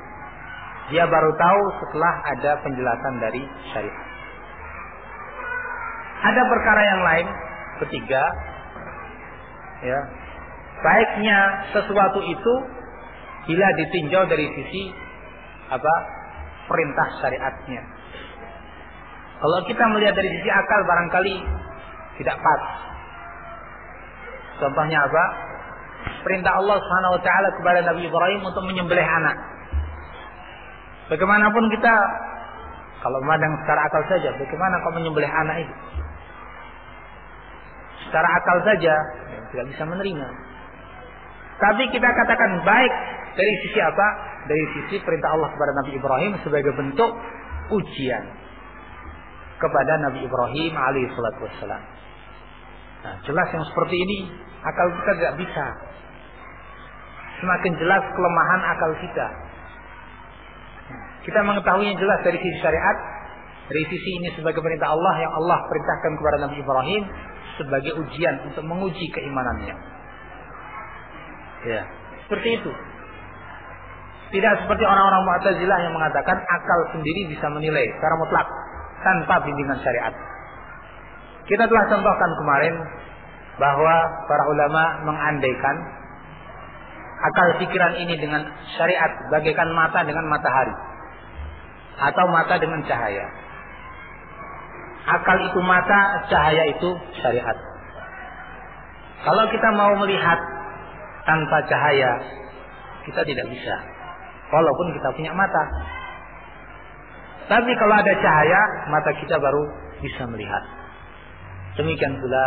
Dia baru tahu setelah ada penjelasan dari syariat. Ada perkara yang lain, ketiga, ya, baiknya sesuatu itu bila ditinjau dari sisi apa? Perintah syariatnya. Kalau kita melihat dari sisi akal barangkali tidak pas. Contohnya apa? Perintah Allah Subhanahu wa taala kepada Nabi Ibrahim untuk menyembelih anak. Bagaimanapun kita kalau memandang secara akal saja, bagaimana kau menyembelih anak itu? Secara akal saja tidak bisa menerima. Tapi kita katakan baik dari sisi apa? Dari sisi perintah Allah kepada Nabi Ibrahim sebagai bentuk ujian kepada Nabi Ibrahim alaihi salatu wassalam. Nah, jelas yang seperti ini akal kita tidak bisa. Semakin jelas kelemahan akal kita. Kita mengetahuinya jelas dari sisi syariat, dari sisi ini sebagai perintah Allah yang Allah perintahkan kepada Nabi Ibrahim sebagai ujian untuk menguji keimanannya. Ya, seperti itu. Tidak seperti orang-orang Mu'tazilah yang mengatakan akal sendiri bisa menilai secara mutlak tanpa bimbingan syariat. Kita telah contohkan kemarin bahwa para ulama mengandaikan akal pikiran ini dengan syariat bagaikan mata dengan matahari atau mata dengan cahaya. Akal itu mata, cahaya itu syariat. Kalau kita mau melihat tanpa cahaya, kita tidak bisa, walaupun kita punya mata. Tapi kalau ada cahaya, mata kita baru bisa melihat. Demikian pula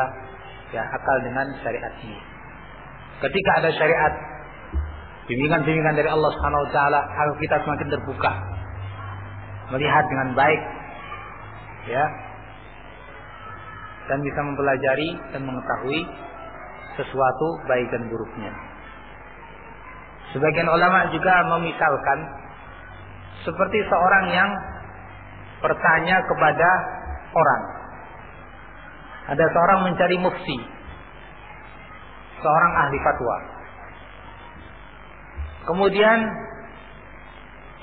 ya akal dengan syariat ini. Ketika ada syariat, bimbingan-bimbingan dari Allah Subhanahu wa taala, akal kita semakin terbuka, melihat dengan baik, ya, dan bisa mempelajari dan mengetahui sesuatu baik dan buruknya. Sebagian ulama juga memisalkan seperti seorang yang bertanya kepada orang. Ada seorang mencari mufti, seorang ahli fatwa. Kemudian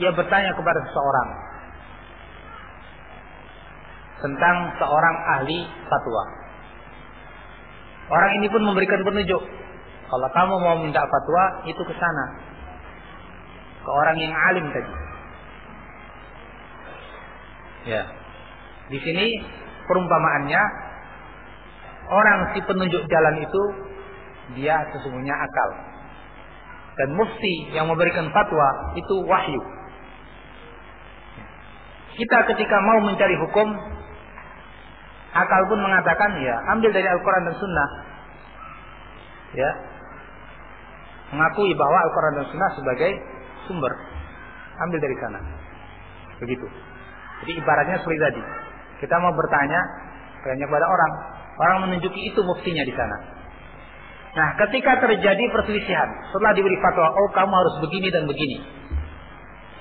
ia bertanya kepada seseorang tentang seorang ahli fatwa. Orang ini pun memberikan petunjuk. Kalau kamu mau minta fatwa, itu ke sana, ke orang yang alim tadi. Ya, di sini perumpamaannya orang si penunjuk jalan itu dia sesungguhnya akal, dan mufti yang memberikan fatwa itu wahyu. Kita ketika mau mencari hukum, akal pun mengatakan ya ambil dari Al-Quran dan Sunnah. Ya, mengakui bahwa Al-Quran dan Sunnah sebagai sumber, ambil dari sana. Begitu. Jadi ibaratnya seperti tadi, kita mau bertanya kepada orang menunjuki itu muftinya di sana. Nah, ketika terjadi perselisihan, setelah diberi fatwa, oh kamu harus begini dan begini,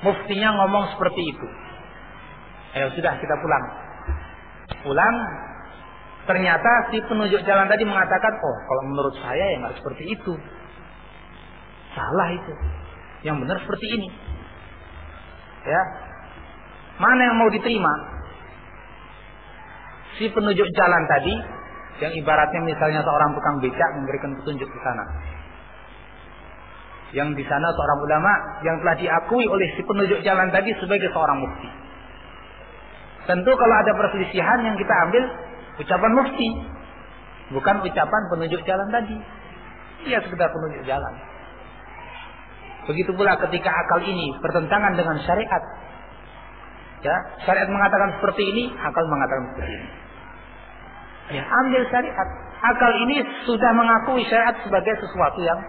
muftinya ngomong seperti itu. Sudah, kita pulang. Ternyata si penunjuk jalan tadi mengatakan, oh kalau menurut saya ya nggak seperti itu, salah itu, yang benar seperti ini. Ya, mana yang mau diterima? Si penunjuk jalan tadi, yang ibaratnya misalnya seorang tukang becak memberikan petunjuk di sana, yang di sana seorang ulama yang telah diakui oleh si penunjuk jalan tadi sebagai seorang mufti. Tentu kalau ada perselisihan yang kita ambil ucapan mufti, bukan ucapan penunjuk jalan tadi. Dia sekedar penunjuk jalan. Begitu pula ketika akal ini bertentangan dengan syariat. Ya, syariat mengatakan seperti ini, akal mengatakan seperti ini. Ya, ambil syariat. Akal ini sudah mengakui syariat sebagai sesuatu yang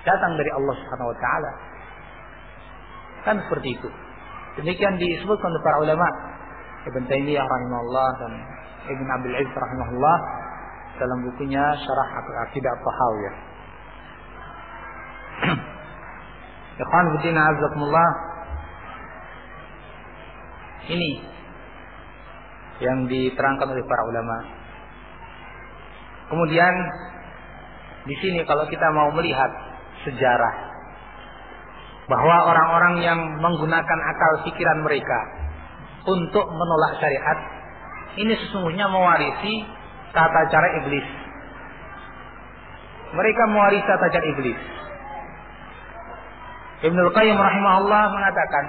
datang dari Allah Subhanahu wa taala. Kan seperti itu. Demikian disebutkan oleh para ulama, Ibn Taimiyah rahimahullah dan Ibn Abil Izz rahimahullah dalam bukunya Syarah Aqidah Tahawiyah. Ikhwan fillah azakumullah, ini yang diterangkan oleh para ulama. Kemudian di sini kalau kita mau melihat sejarah bahwa orang-orang yang menggunakan akal pikiran mereka untuk menolak syariat, ini sesungguhnya mewarisi tata cara iblis. Mereka mewarisi tata cara iblis. Ibnul Qayyim rahimahullah mengatakan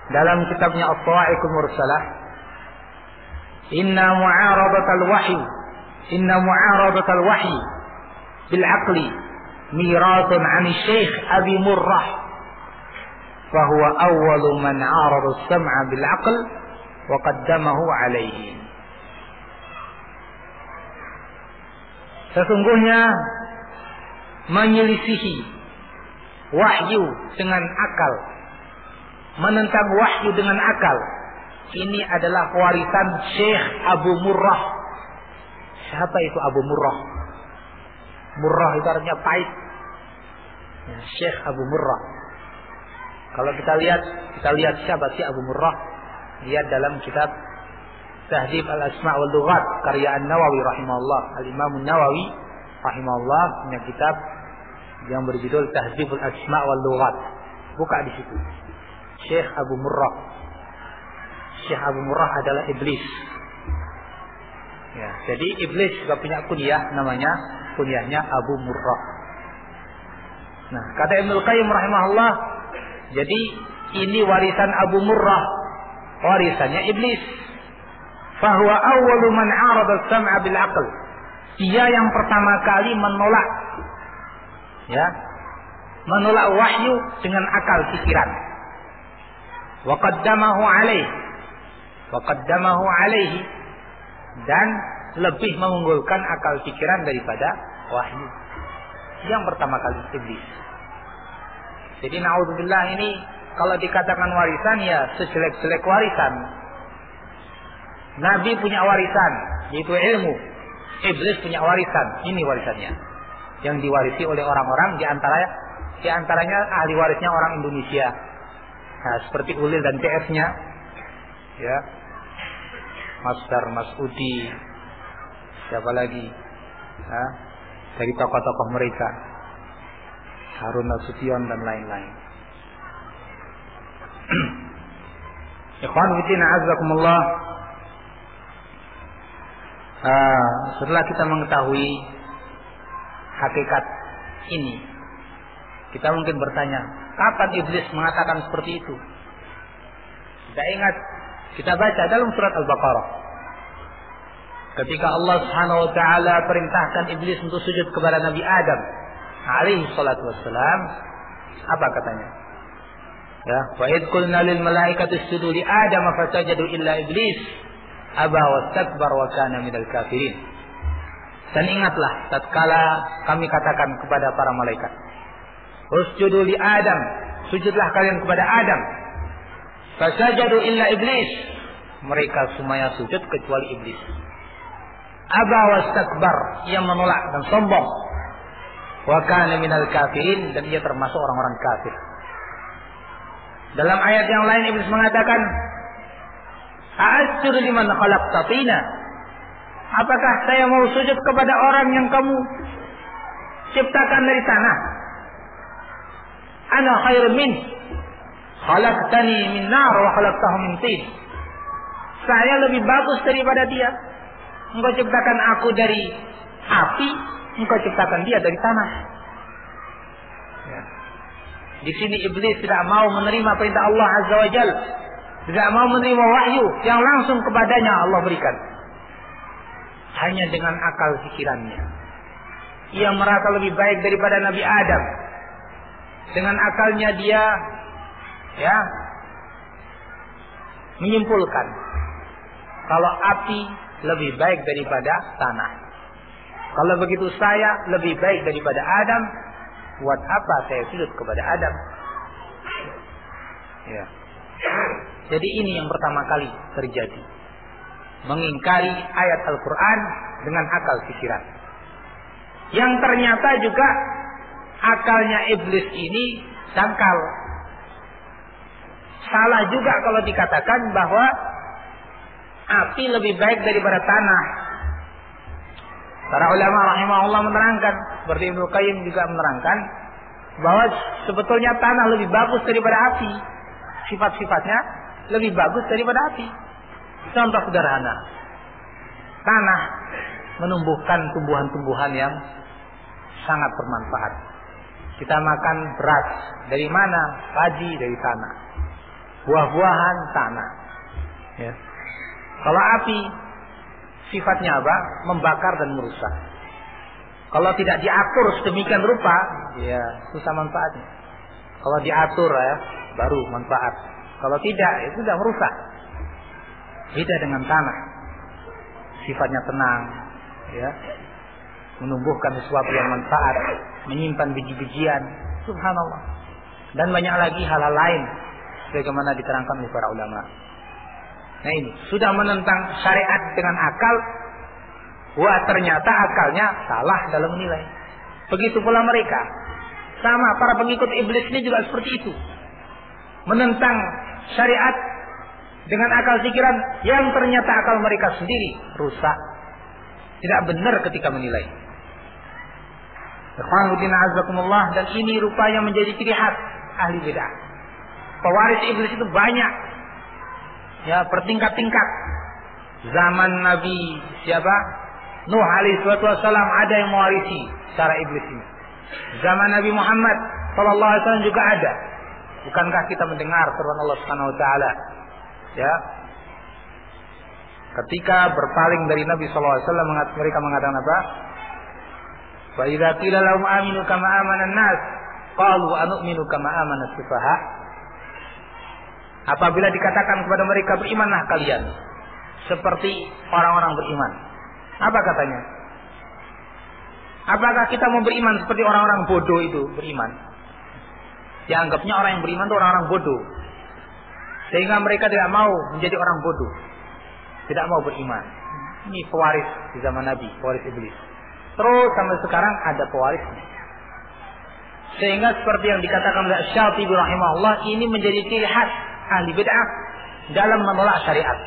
dalam kitabnya As-Sawa'iqul Mursalah, inna mu'aradatal wahyi bil aqli mirathun 'an Syekh Abi Murrah fa huwa awwalu man 'arada as-sam'a bil aql wa qaddamahu 'alayhi. Sesungguhnya menyelisihi wahyu dengan akal, menentang wahyu dengan akal, ini adalah warisan Syekh Abu Murrah. Siapa itu Abu Murrah? Murrah itu artinya pahit. Ya, Syekh Abu Murrah. Kalau kita lihat siapa sih Abu Murrah? Lihat dalam kitab Tahdhib al-Asma' wal Lughat karya An-Nawawi rahimahullah. Al-Imam An-Nawawi rahimahullah punya kitab yang berjudul Tahdhib al-Asma' wal Lughat. Buka di situ. Syekh Abu Murrah. Syekh Abu Murrah adalah iblis. Ya, jadi iblis juga punya kunyah, namanya kunyahnya Abu Murrah. Nah, kata Ibnul Qayyim rahimahullah, jadi ini warisan Abu Murrah, warisannya iblis. Fahuwa awwalu man 'arada as-sam'a bil 'aql. Dia yang pertama kali menolak, ya, menolak wahyu dengan akal pikiran. Wa qaddamahu 'alaihi, dan lebih mengunggulkan akal pikiran daripada wahyu. Yang pertama kali iblis. Jadi naudzubillah, ini kalau dikatakan warisan ya sejelek-jelek warisan. Nabi punya warisan, yaitu ilmu. Iblis punya warisan, ini warisannya. Yang diwarisi oleh orang-orang di antaranya ahli warisnya orang Indonesia. Nah, seperti Ulil dan TS-nya. Ya. Mas Dar, Mas Udi, siapa lagi? Nah, dari tokoh-tokoh mereka, Harun Nasution dan lain-lain. Ikhwan fillah azakumullah. Setelah kita mengetahui hakikat ini, kita mungkin bertanya, kapan iblis mengatakan seperti itu? Kita ingat, kita baca dalam surat Al-Baqarah, ketika Allah Subhanahu wa taala perintahkan iblis untuk sujud kepada Nabi Adam alaihi salatu wassalam, apa katanya? Ya, wa id qulna lil malaikati isjudu li Adam fasajadu illa iblis aba wastakbar wa kana minal kafirin. Dan ingatlah tatkala kami katakan kepada para malaikat, usjudu li Adam, sujudlah kalian kepada Adam. Fasajadu illa iblis, mereka semuanya sujud kecuali iblis. Aba wastakbar, ia menolak dan sombong. Wa kana minal kafirin, dan ia termasuk orang-orang kafir. Dalam ayat yang lain iblis mengatakan, a'asjudu liman khalaqta tina, apakah saya mau sujud kepada orang yang kamu ciptakan dari tanah? Ana khairun min, khalaqtani min nar wa khalaqtahu min tin. Saya lebih bagus daripada dia. Engkau ciptakan aku dari api, engkau ciptakan dia dari tanah. Ya. Di sini iblis tidak mau menerima perintah Allah Azza wa Jalla, tidak mau menerima wahyu yang langsung kepadanya Allah berikan. Hanya dengan akal pikirannya, ia merasa lebih baik daripada Nabi Adam. Dengan akalnya dia menyimpulkan kalau api lebih baik daripada tanah. Kalau begitu saya lebih baik daripada Adam. Buat apa saya sujud kepada Adam? Ya. Jadi ini yang pertama kali terjadi, mengingkari ayat Al-Quran dengan akal pikiran. Yang ternyata juga akalnya iblis ini dangkal. Salah juga kalau dikatakan bahwa api lebih baik daripada tanah. Para ulama rahimahullah menerangkan, seperti Ibnu Qayyim juga menerangkan, bahwa sebetulnya tanah lebih bagus daripada api. Sifat-sifatnya lebih bagus daripada api. Contoh sederhana, tanah menumbuhkan tumbuhan-tumbuhan yang sangat bermanfaat. Kita makan beras dari mana? Padi dari tanah. Buah-buahan tanah. Ya. Kalau api sifatnya apa? Membakar dan merusak. Kalau tidak diatur sedemikian rupa, ya susah manfaatnya. Kalau diatur ya, baru manfaat. Kalau tidak, itu sudah merusak. Beda dengan tanah. Sifatnya tenang, ya. Menumbuhkan sesuatu yang manfaat, menyimpan biji-bijian, subhanallah. Dan banyak lagi hal-hal lain sebagaimana diterangkan oleh para ulama. Nah ini sudah menentang syariat dengan akal. Wah, ternyata akalnya salah dalam menilai. Begitu pula mereka. Sama para pengikut iblis ini juga seperti itu. Menentang syariat dengan akal pikiran yang ternyata akal mereka sendiri rusak. Tidak benar ketika menilai. Ikhwanuddin azakumullah, dan ini rupanya menjadi ciri khas ahli bid'ah. Pewaris iblis itu banyak. Ya, bertingkat-tingkat. Zaman Nabi siapa? Nuh alaihi wassalam ada yang mewarisi cara iblis ini. Zaman Nabi Muhammad sallallahu alaihi wasallam juga ada. Bukankah kita mendengar firman Allah Subhanahu wa taala? Ya. Ketika berpaling dari Nabi sallallahu alaihi wasallam, mereka mengatakan apa? Wa idza qila lahum aminu kama amana an-nas qalu anu'minu kama amana as-sufaha. Apabila dikatakan kepada mereka, berimanlah kalian seperti orang-orang beriman. Apa katanya? Apakah kita mau beriman seperti orang-orang bodoh itu beriman? Dianggapnya orang yang beriman itu orang-orang bodoh. Sehingga mereka tidak mau menjadi orang bodoh. Tidak mau beriman. Ini pewaris di zaman Nabi, pewaris iblis. Terus sampai sekarang ada pewarisnya. Sehingga seperti yang dikatakan oleh Syatibi rahimahullah, ini menjadi ciri khas ahli bid'ah dalam menolak syariat.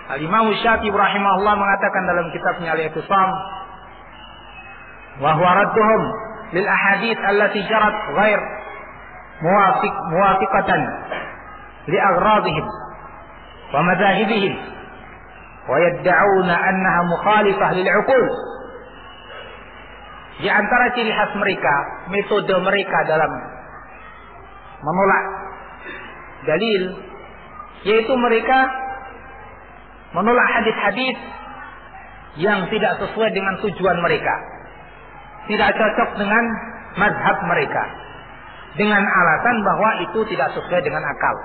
Al-Imam Syatibi rahimahullah mengatakan dalam kitabnya Al-I'tisam, wa huwa radduhum lil ahadits allati jarat ghair muwafiqatan li aghradihim wa madahibihim wa yad'una annaha mukhalifah lil 'uqul. Di antara ciri khas mereka, metode mereka dalam menolak dalil, yaitu mereka menolak hadis-hadis yang tidak sesuai dengan tujuan mereka, tidak cocok dengan mazhab mereka, dengan alasan bahwa itu tidak sesuai dengan akal.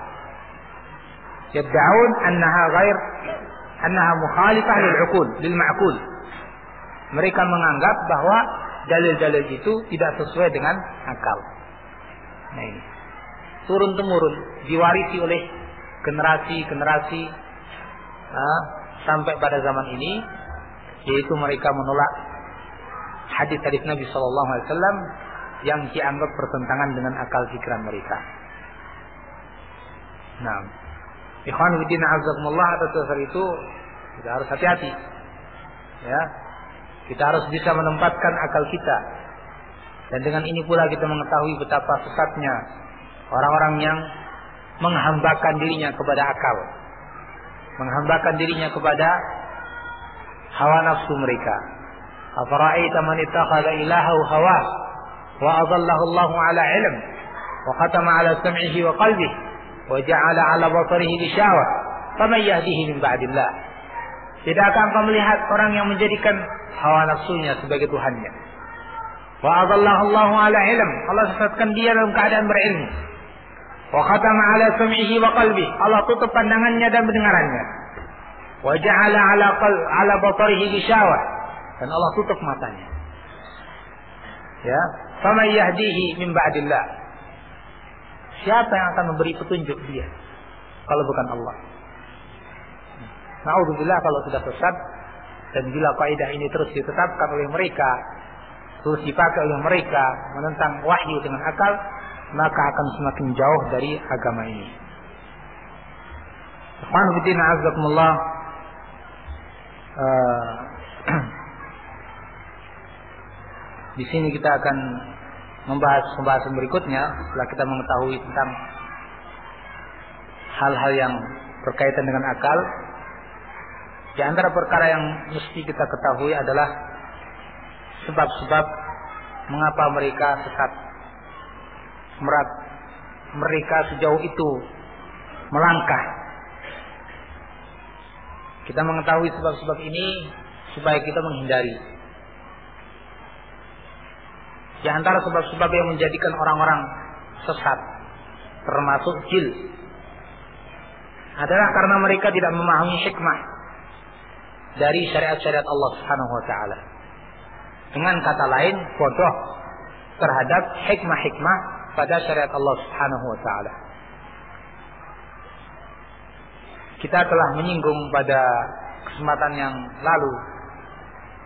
Yad'un annaha mukhalifah lil 'uqul, lil ma'qul. Mereka menganggap bahwa dalil-dalil itu tidak sesuai dengan akal. Nah ini turun temurun diwarisi oleh generasi-generasi sampai pada zaman ini, yaitu mereka menolak hadis-hadis Nabi Sallallahu Alaihi Wasallam yang dianggap bertentangan dengan akal pikiran mereka. Nah, ikhwan fillah azakumullah, atas dasar itu kita harus hati-hati. Ya, kita harus bisa menempatkan akal kita, dan dengan ini pula kita mengetahui betapa sesatnya orang-orang yang menghambakan dirinya kepada akal, menghambakan dirinya kepada hawa nafsu mereka. Afara'aita man ittakhadha ilahahu hawa wa adallahu Allahu ala ilm wa khatama ala sam'ihi wa qalbihi wa ja'ala ala basarihi ghishawah faman yahdihi min ba'dillah. Tidakkah engkau melihat orang yang menjadikan hawa nafsunya sebagai tuhannya? Wa adallahu Allahu ala ilm, Allah sesatkan dia dalam keadaan berilmu. Wa khatama ala sam'ihi wa qalbihi, Allah tutup pandangannya dan pendengarannya. Wa ja'ala ala basarihi ghishawah, dan Allah tutup matanya. Ya, faman yahdihi min ba'dillah. Siapa yang akan memberi petunjuk dia kalau bukan Allah? Na'udzubillah kalau sudah sesat, dan bila kaidah ini terus ditetapkan oleh mereka, terus dipakai oleh mereka menentang wahyu dengan akal, maka akan semakin jauh dari agama ini. Alhamdulillah, azakumullah. Di sini kita akan membahas pembahasan berikutnya setelah kita mengetahui tentang hal-hal yang berkaitan dengan akal. Di antara perkara yang mesti kita ketahui adalah sebab-sebab mengapa mereka sesat. Mereka sejauh itu melangkah. Kita mengetahui sebab-sebab ini supaya kita menghindari. Di antara sebab-sebab yang menjadikan orang-orang sesat, termasuk jil, adalah karena mereka tidak memahami hikmah dari syariat-syariat Allah Subhanahu wa taala. Dengan kata lain, bodoh terhadap hikmah-hikmah pada syariat Allah Subhanahu wa taala. Kita telah menyinggung pada kesempatan yang lalu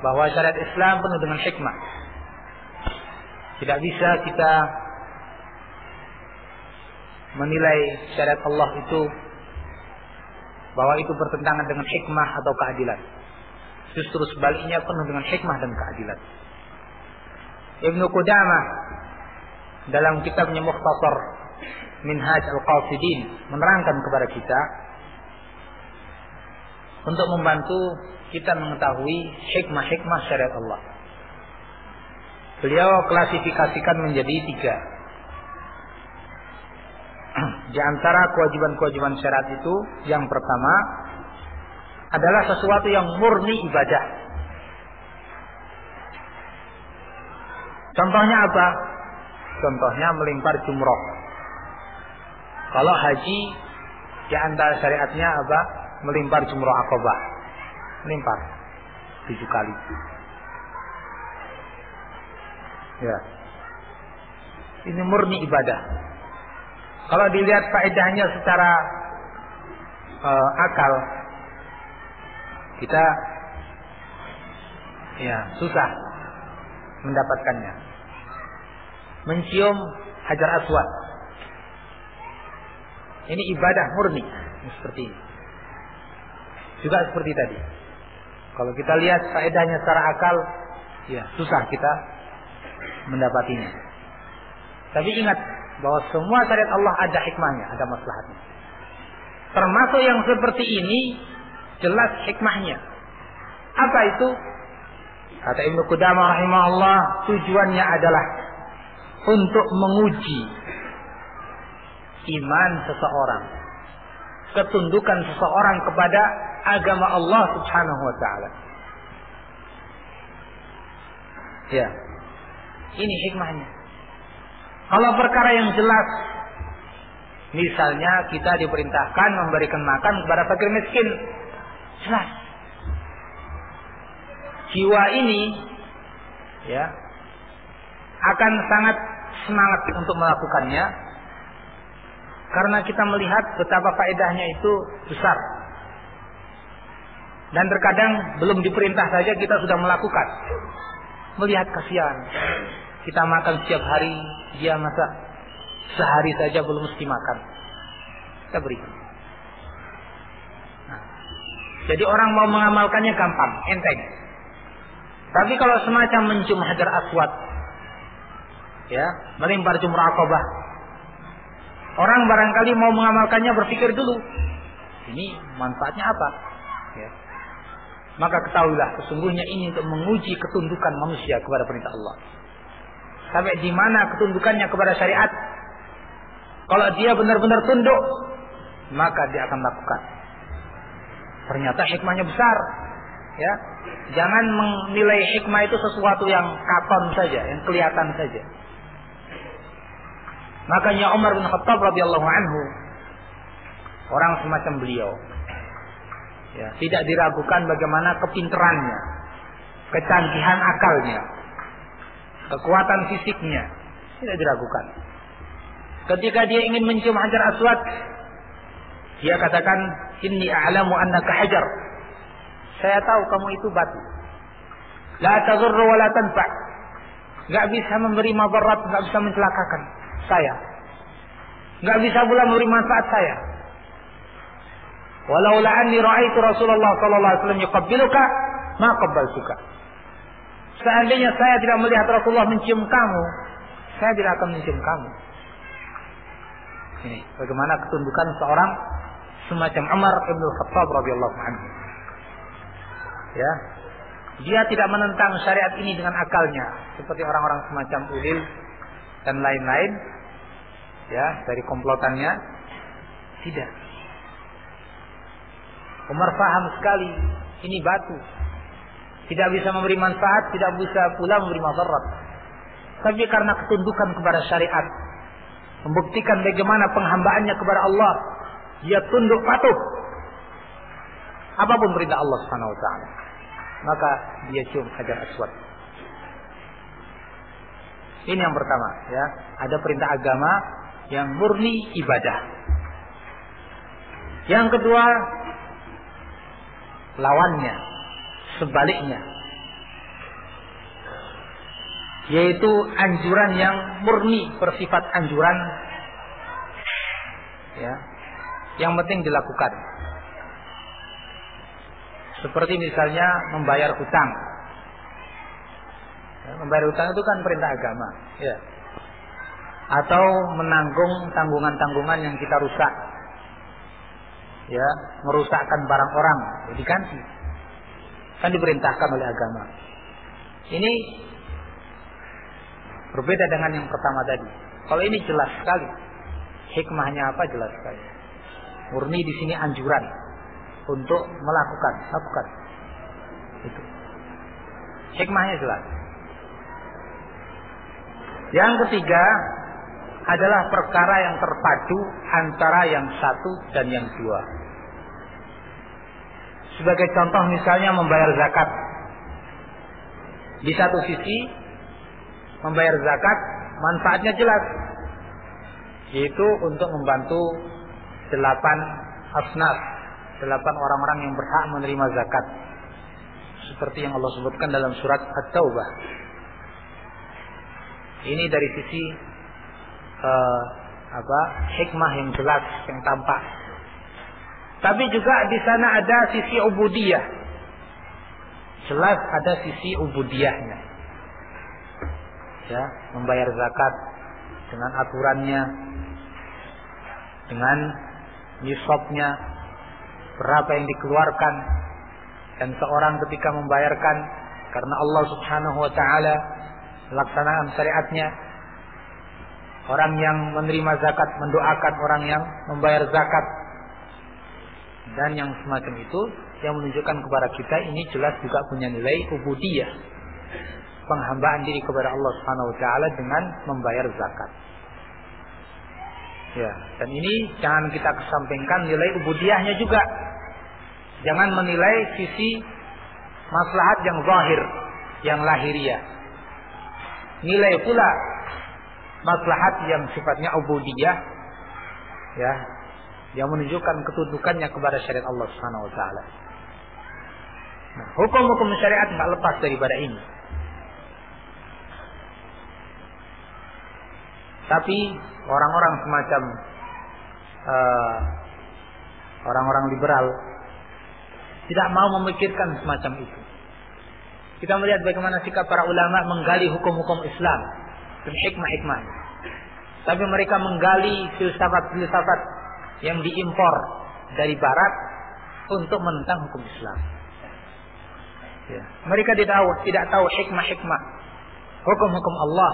bahwa syariat Islam penuh dengan hikmah. Tidak bisa kita menilai syariat Allah itu bahwa itu bertentangan dengan hikmah atau keadilan. Justru sebaliknya penuh dengan hikmah dan keadilan. Ibnu Qudamah dalam kitabnya Mukhtasar Minhaj Al-Qasidin menerangkan kepada kita untuk membantu kita mengetahui hikmah-hikmah syariat Allah. Beliau klasifikasikan menjadi 3. Di antara kewajiban-kewajiban syariat itu, yang pertama adalah sesuatu yang murni ibadah. Contohnya apa? Contohnya melimpar jumroh. Kalau haji, di antara syariatnya apa? Melimpar jumroh Aqabah. Melimpar 7 kali. Ya. Ini murni ibadah. Kalau dilihat faedahnya secara akal, kita susah mendapatkannya. Mencium Hajar Aswad, ini ibadah murni seperti ini. Juga seperti tadi. Kalau kita lihat faedahnya secara akal, susah kita mendapatinya. Tapi ingat bahwa semua syariat Allah ada hikmahnya, ada maslahatnya. Termasuk yang seperti ini jelas hikmahnya. Apa itu? Kata Ibnu Qudamah rahimahullah, tujuannya adalah untuk menguji iman seseorang, ketundukan seseorang kepada agama Allah Subhanahu wa taala. Ya. Ini hikmahnya. Kalau perkara yang jelas, misalnya kita diperintahkan memberikan makan kepada fakir miskin, jelas. jiwa ini ya akan sangat semangat untuk melakukannya, karena kita melihat betapa faedahnya itu besar. Dan terkadang belum diperintah saja kita sudah melakukan. Melihat kasihan, kita makan setiap hari, dia masak sehari saja belum mesti makan, kita beri. Nah, jadi orang mau mengamalkannya gampang, enteng. Tapi kalau semacam mencium hajar aswad, ya, melempar jumrah Aqabah, orang barangkali mau mengamalkannya berpikir dulu, ini manfaatnya apa? Ya. Maka ketahuilah, sesungguhnya ini untuk menguji ketundukan manusia kepada perintah Allah. Sampai di mana ketundukannya kepada syariat. Kalau dia benar-benar tunduk, maka dia akan lakukan. Ternyata hikmahnya besar. Ya, jangan menilai hikmah itu sesuatu yang katon saja, yang kelihatan saja. Makanya Umar bin Khattab radhiyallahu anhu, orang semacam beliau, ya, tidak diragukan bagaimana kepinterannya, kecanggihan akalnya, kekuatan fisiknya, tidak diragukan. Ketika dia ingin mencium hajar aswad, dia katakan, inni a'lamu annaka hajar. Saya tahu kamu itu batu. La tadurru wa la tanfa'. Enggak bisa memberi madarat, enggak bisa mencelakakan saya. Enggak bisa pula memberi manfaat saya. Walaula anni ra'aitu Rasulullah sallallahu alaihi wasallam yuqabbiluka, ma qabbaltuka. Seandainya saya tidak melihat Rasulullah mencium kamu, saya tidak akan mencium kamu. Ini bagaimana ketundukan seorang semacam Umar bin Khattab radhiyallahu anhu. Ya, dia tidak menentang syariat ini dengan akalnya seperti orang-orang semacam Ulil dan lain-lain, ya, dari komplotannya. Tidak. Umar paham sekali ini batu, tidak bisa memberi manfaat, tidak bisa pula memberi madarat. Tapi karena ketundukan kepada syariat, membuktikan bagaimana penghambaannya kepada Allah, dia tunduk patuh apapun perintah Allah Subhanahu wa taala. Maka dia cium hajar aswad. Ini yang pertama, ya. Ada perintah agama yang murni ibadah. Yang kedua, lawannya, sebaliknya, yaitu anjuran yang murni bersifat anjuran, ya, yang penting dilakukan. Seperti misalnya membayar hutang. Ya, membayar hutang itu kan perintah agama, ya. Atau menanggung tanggungan-tanggungan yang kita rusak, ya, merusakkan barang orang, ya, diganti. Kan diperintahkan oleh agama. Ini berbeda dengan yang pertama tadi. Kalau ini jelas sekali, hikmahnya apa jelas sekali. Murni di sini anjuran untuk lakukan. Itu. Hikmahnya jelas. Yang ketiga adalah perkara yang terpadu antara yang satu dan yang dua. Sebagai contoh misalnya membayar zakat. Di satu sisi membayar zakat manfaatnya jelas, yaitu untuk membantu 8 asnaf, 8 orang-orang yang berhak menerima zakat, seperti yang Allah sebutkan dalam surat At-Taubah. Ini dari sisi hikmah yang jelas, yang tampak. Tapi juga di sana ada sisi ubudiyah. Jelas ada sisi ubudiyahnya. Ya, membayar zakat dengan aturannya, dengan nisabnya, berapa yang dikeluarkan, dan seorang ketika membayarkan karena Allah Subhanahu wa taala melaksanakan syariatnya. Orang yang menerima zakat mendoakan orang yang membayar zakat, dan yang semacam itu yang menunjukkan kepada kita ini jelas juga punya nilai ubudiyah, penghambaan diri kepada Allah Subhanahu wa taala dengan membayar zakat. Ya, dan ini jangan kita kesampingkan nilai ubudiyahnya juga. Jangan menilai sisi maslahat yang zahir, yang lahiriah. Nilai pula maslahat yang sifatnya ubudiyah, ya, yang menunjukkan ketundukannya kepada syariat Allah Subhanahu wa taala. Nah, hukum-hukum syariat enggak lepas daripada ini. Tapi orang-orang semacam orang-orang liberal tidak mau memikirkan semacam itu. Kita melihat bagaimana sikap para ulama menggali hukum-hukum Islam dan hikmah-hikmah. Tapi mereka menggali filsafat-filsafat yang diimpor dari barat untuk menentang hukum Islam. Ya. Mereka tidak tahu hikmah-hikmah hukum-hukum Allah.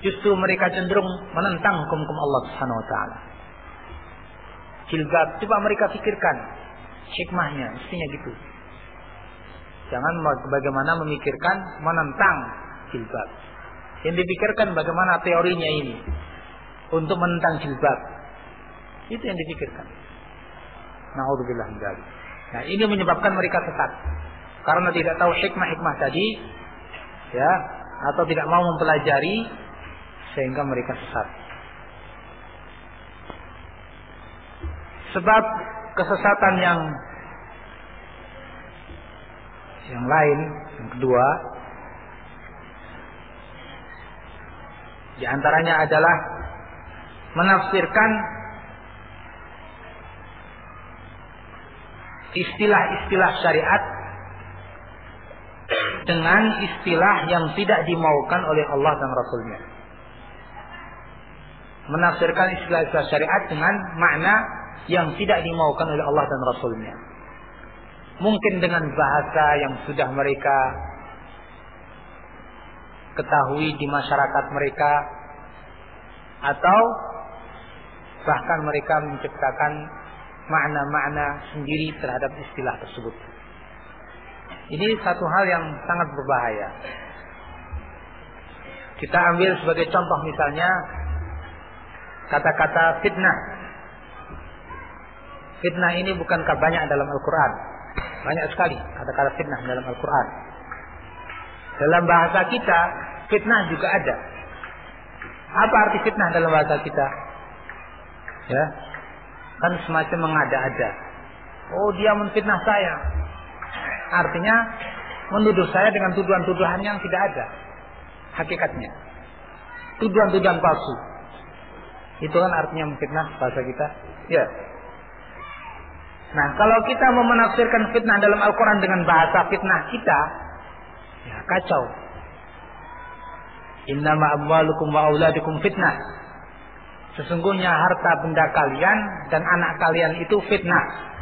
Justru mereka cenderung menentang hukum-hukum Allah Subhanahu wa taala. Jilbab, coba mereka pikirkan hikmahnya, mestinya gitu. Jangan bagaimana memikirkan menentang jilbab. Yang dipikirkan bagaimana teorinya ini untuk menentang jilbab. Itu yang dipikirkan. Na'udzubillah min dzalik. Nah, ini menyebabkan mereka sesat. Karena tidak tahu hikmah-hikmah tadi, ya, atau tidak mau mempelajari, sehingga mereka sesat. Sebab kesesatan yang lain, yang kedua, di antaranya adalah menafsirkan istilah-istilah syariat dengan istilah yang tidak dimaukan oleh Allah dan Rasulnya. Menafsirkan istilah-istilah syariat dengan makna yang tidak dimaukan oleh Allah dan Rasulnya. Mungkin dengan bahasa yang sudah mereka ketahui di masyarakat mereka, atau bahkan mereka menciptakan makna-makna sendiri terhadap istilah tersebut. Ini satu hal yang sangat berbahaya. Kita ambil sebagai contoh misalnya kata-kata fitnah. Fitnah ini bukankah banyak dalam Al-Quran? Banyak sekali kata-kata fitnah dalam Al-Quran. Dalam bahasa kita, fitnah juga ada. Apa arti fitnah dalam bahasa kita? Ya, kan semacam mengada-ada. Oh, dia menfitnah saya. Artinya menuduh saya dengan tuduhan-tuduhan yang tidak ada hakikatnya. Tuduhan-tuduhan palsu. Itu kan artinya menfitnah bahasa kita. Ya. Nah, kalau kita mau menafsirkan fitnah dalam Al-Quran dengan bahasa fitnah kita, ya kacau. Innama amwalukum wa auladukum fitnah. Sesungguhnya harta benda kalian dan anak kalian itu fitnah.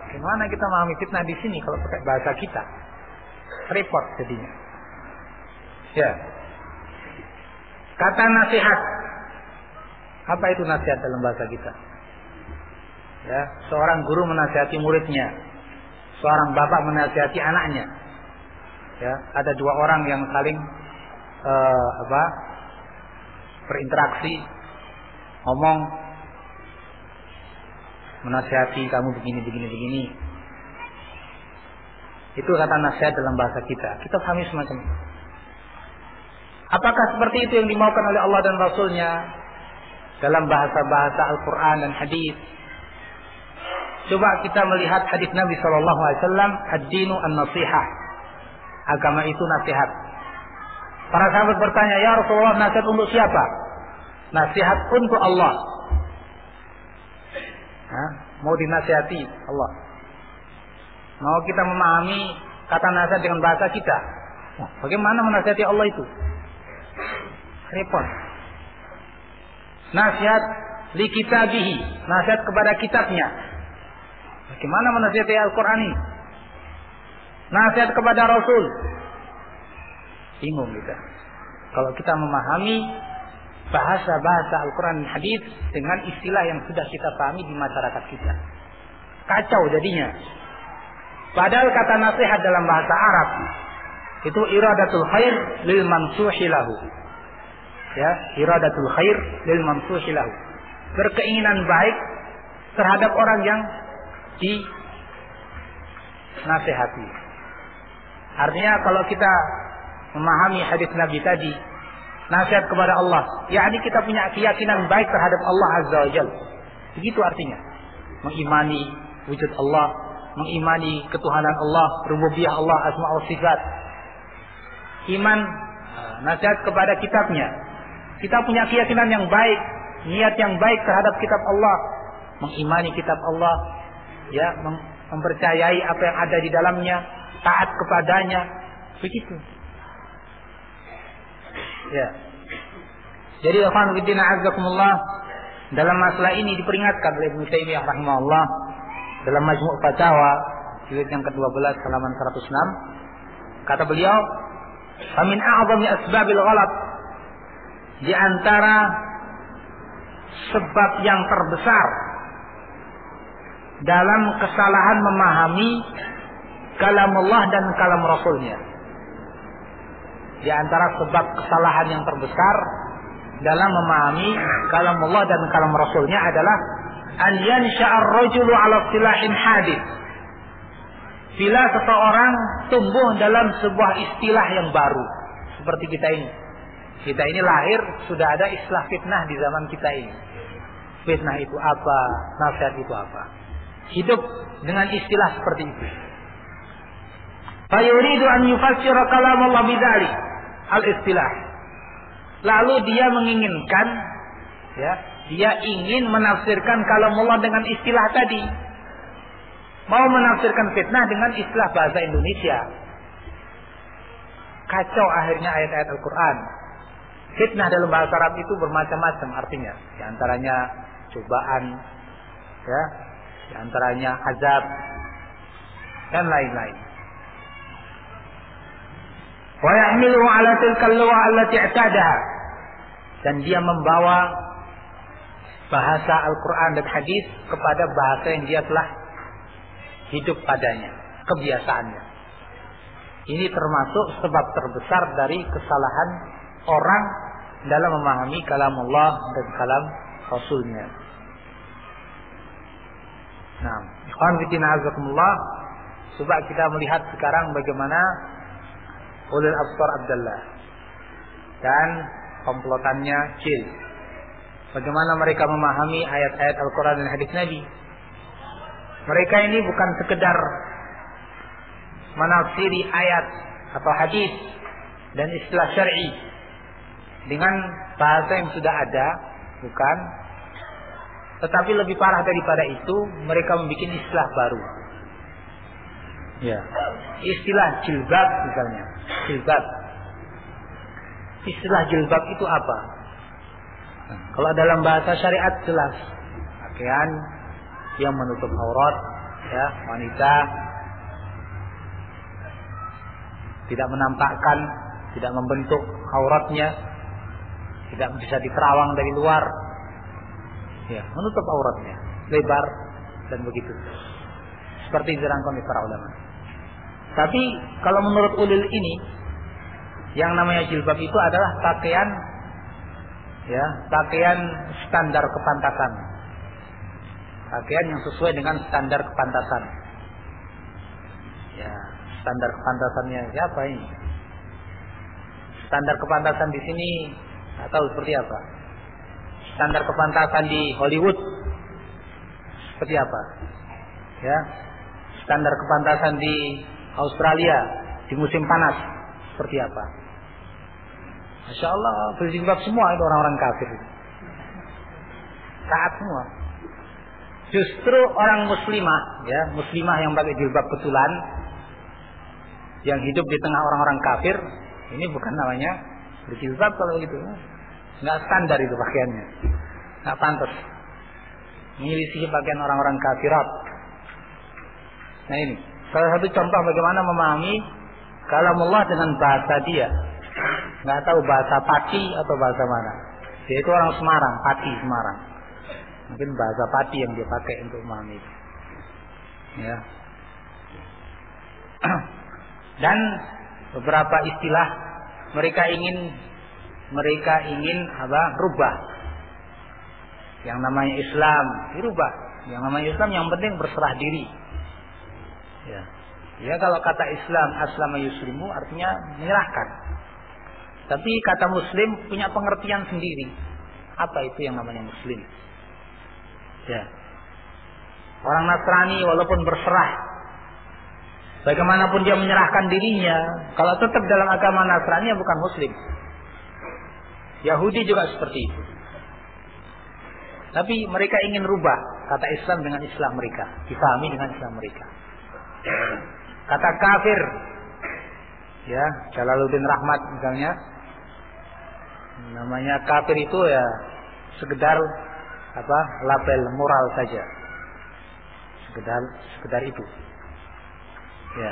Gimana kita memahami fitnah di sini kalau pakai bahasa kita? Repot jadinya. Ya. Kata nasihat. Apa itu nasihat dalam bahasa kita? Ya, seorang guru menasihati muridnya, seorang bapak menasihati anaknya. Ya, ada dua orang yang saling berinteraksi, ngomong, menasihati kamu begini. Itu kata nasihat dalam bahasa kita. Kita pahami semacam itu. Apakah seperti itu yang dimaukan oleh Allah dan Rasulnya dalam bahasa-bahasa Al-Quran dan hadis? Coba kita melihat hadis Nabi SAW, ad-dinu an-nasihah. Agama itu nasihat. Para sahabat bertanya, ya Rasulullah, nasihat untuk siapa? Nasihat untuk Allah. Mau dinasihati Allah. Mau kita memahami kata nasihat dengan bahasa kita. Bagaimana menasihati Allah itu? Repot. Nasihat li kitabihi, nasihat kepada kitabnya. Bagaimana menasihati Al-Quran ini? Nasihat kepada Rasul. Bingung kita. Kalau kita memahami bahasa-bahasa Al-Quran dan hadis dengan istilah yang sudah kita pahami di masyarakat kita, kacau jadinya. Padahal kata nasihat dalam bahasa Arab itu iradatul khair lil mansuhi lahu. Ya, iradatul khair lil mansuhi lahu. Berkeinginan baik terhadap orang yang nasihati. Artinya kalau kita memahami hadis Nabi tadi, nasihat kepada Allah, yakni kita punya keyakinan baik terhadap Allah Azza wa Jalla. Begitu artinya. Mengimani wujud Allah, mengimani ketuhanan Allah, rububiyah Allah, asma wa sifat. Iman, nasihat kepada kitabnya. Kita punya keyakinan yang baik, niat yang baik terhadap kitab Allah, mengimani kitab Allah, ya, mempercayai apa yang ada di dalamnya, taat kepadanya, begitu. Ya. Jadi ikhwan fillah azzakumullah, dalam masalah ini diperingatkan oleh Ibnu Taimiyah rahimahullah dalam Majmu' Fatawa jilid yang ke-12 halaman 106. Kata beliau, "Famin a'zami asbabil ghalat", di antara sebab yang terbesar dalam kesalahan memahami kalamullah dan kalam Rasulnya. Di antara sebab kesalahan yang terbesar dalam memahami kalamullah dan kalam Rasulnya adalah an yansha'ar rajulu 'ala istilahin hadith. Bila seseorang tumbuh dalam sebuah istilah yang baru, seperti kita ini. Kita ini lahir sudah ada istilah fitnah di zaman kita ini. Fitnah itu apa? Nasihat itu apa? Hidup dengan istilah seperti itu. Fayuridu an yufassira kalam Allah bidzalik al-istilah. Lalu dia menginginkan, ya, dia ingin menafsirkan kalam Allah dengan istilah tadi. Mau menafsirkan fitnah dengan istilah bahasa Indonesia. Kacau akhirnya ayat-ayat Al-Quran. Fitnah dalam bahasa Arab itu bermacam-macam artinya. Di antaranya cobaan, ya, di antaranya azab dan lain-lain. Wa yahmilu 'ala tilkal lugha allati i'tadaha, dan dia membawa bahasa Al-Quran dan hadis kepada bahasa yang dia telah hidup padanya, kebiasaannya. Ini termasuk sebab terbesar dari kesalahan orang dalam memahami kalam Allah dan kalam Rasulnya. Nah, ikhwan fillah azakumullah, coba kita melihat sekarang bagaimana ulil absar Abdullah dan komplotannya Jil. Bagaimana mereka memahami ayat-ayat Al-Quran dan hadis Nabi. Mereka ini bukan sekedar menafsiri ayat atau hadis dan istilah syar'i dengan bahasa yang sudah ada, bukan. Tetapi lebih parah daripada itu, mereka membuat istilah baru. Ya, istilah jilbab misalnya. Jilbab. Istilah jilbab itu apa? Nah, kalau dalam bahasa syariat jelas, pakaian yang menutup aurat, ya, wanita, tidak menampakkan, tidak membentuk auratnya, tidak bisa diterawang dari luar, ya, menutup auratnya, lebar dan begitu. Seperti diterangkan oleh para ulama. Tapi kalau menurut ulil ini, yang namanya jilbab itu adalah pakaian, ya, pakaian standar kepantasan. Pakaian yang sesuai dengan standar kepantasan. Ya, standar kepantasannya siapa ini? Standar kepantasan di sini nggak tahu seperti apa. Standar kepantasan di Hollywood seperti apa? Ya, standar kepantasan di Australia di musim panas seperti apa? Masya Allah, berjilbab semua itu orang-orang kafir. Taat semua. Justru orang muslimah, ya, muslimah yang pakai jilbab betulan, yang hidup di tengah orang-orang kafir, ini bukan namanya berjilbab kalau gitu. Nggak standar itu pakaiannya, nggak pantas. Menyelisih pakaian orang-orang kafirat. Nah ini salah satu contoh bagaimana memahami kalamullah dengan bahasa dia. Nggak tahu bahasa Pati atau bahasa mana. Dia itu orang Semarang, Pati Semarang. Mungkin bahasa Pati yang dia pakai untuk memahami itu. Ya. Dan beberapa istilah mereka ingin apa? Rubah. Yang namanya Islam dirubah. Yang namanya Islam yang penting berserah diri. Ya. Ya, kalau kata Islam aslama yuslimu artinya menyerahkan. Tapi kata muslim punya pengertian sendiri. Apa itu yang namanya muslim? Ya. Orang Nasrani walaupun berserah, bagaimanapun dia menyerahkan dirinya, kalau tetap dalam agama Nasrani bukan muslim. Yahudi juga seperti itu. Tapi mereka ingin rubah kata Islam dengan Islam mereka, difahami dengan Islam mereka. Kata kafir, ya, Jalaluddin Rahmat misalnya, namanya kafir itu ya sekedar label moral saja, sekedar itu, ya,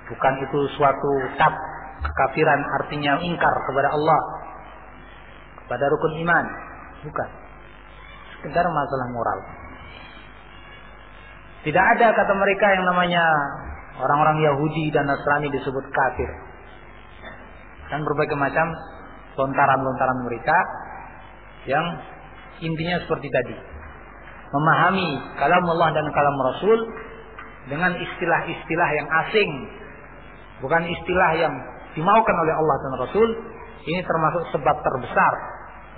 bukan itu suatu tab kekafiran artinya ingkar kepada Allah, kepada rukun iman, bukan, sekedar masalah moral. Tidak ada kata mereka yang namanya orang-orang Yahudi dan Nasrani disebut kafir. Dan berbagai macam lontaran-lontaran mereka yang intinya seperti tadi. Memahami kalam Allah dan kalam Rasul dengan istilah-istilah yang asing. Bukan istilah yang dimaukan oleh Allah dan Rasul. Ini termasuk sebab terbesar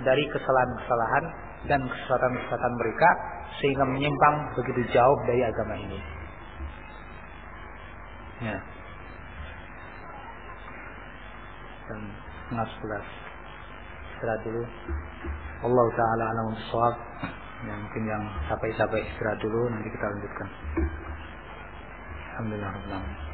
dari kesalahan-kesalahan dan kesesatan-kesesatan mereka sehingga menyimpang begitu jauh dari agama ini. Ya. Dan 11. Istirahat dulu. Allah Ta'ala a'lam bishawab. Ya, mungkin yang capek-capek istirahat dulu, nanti kita lanjutkan. Alhamdulillah.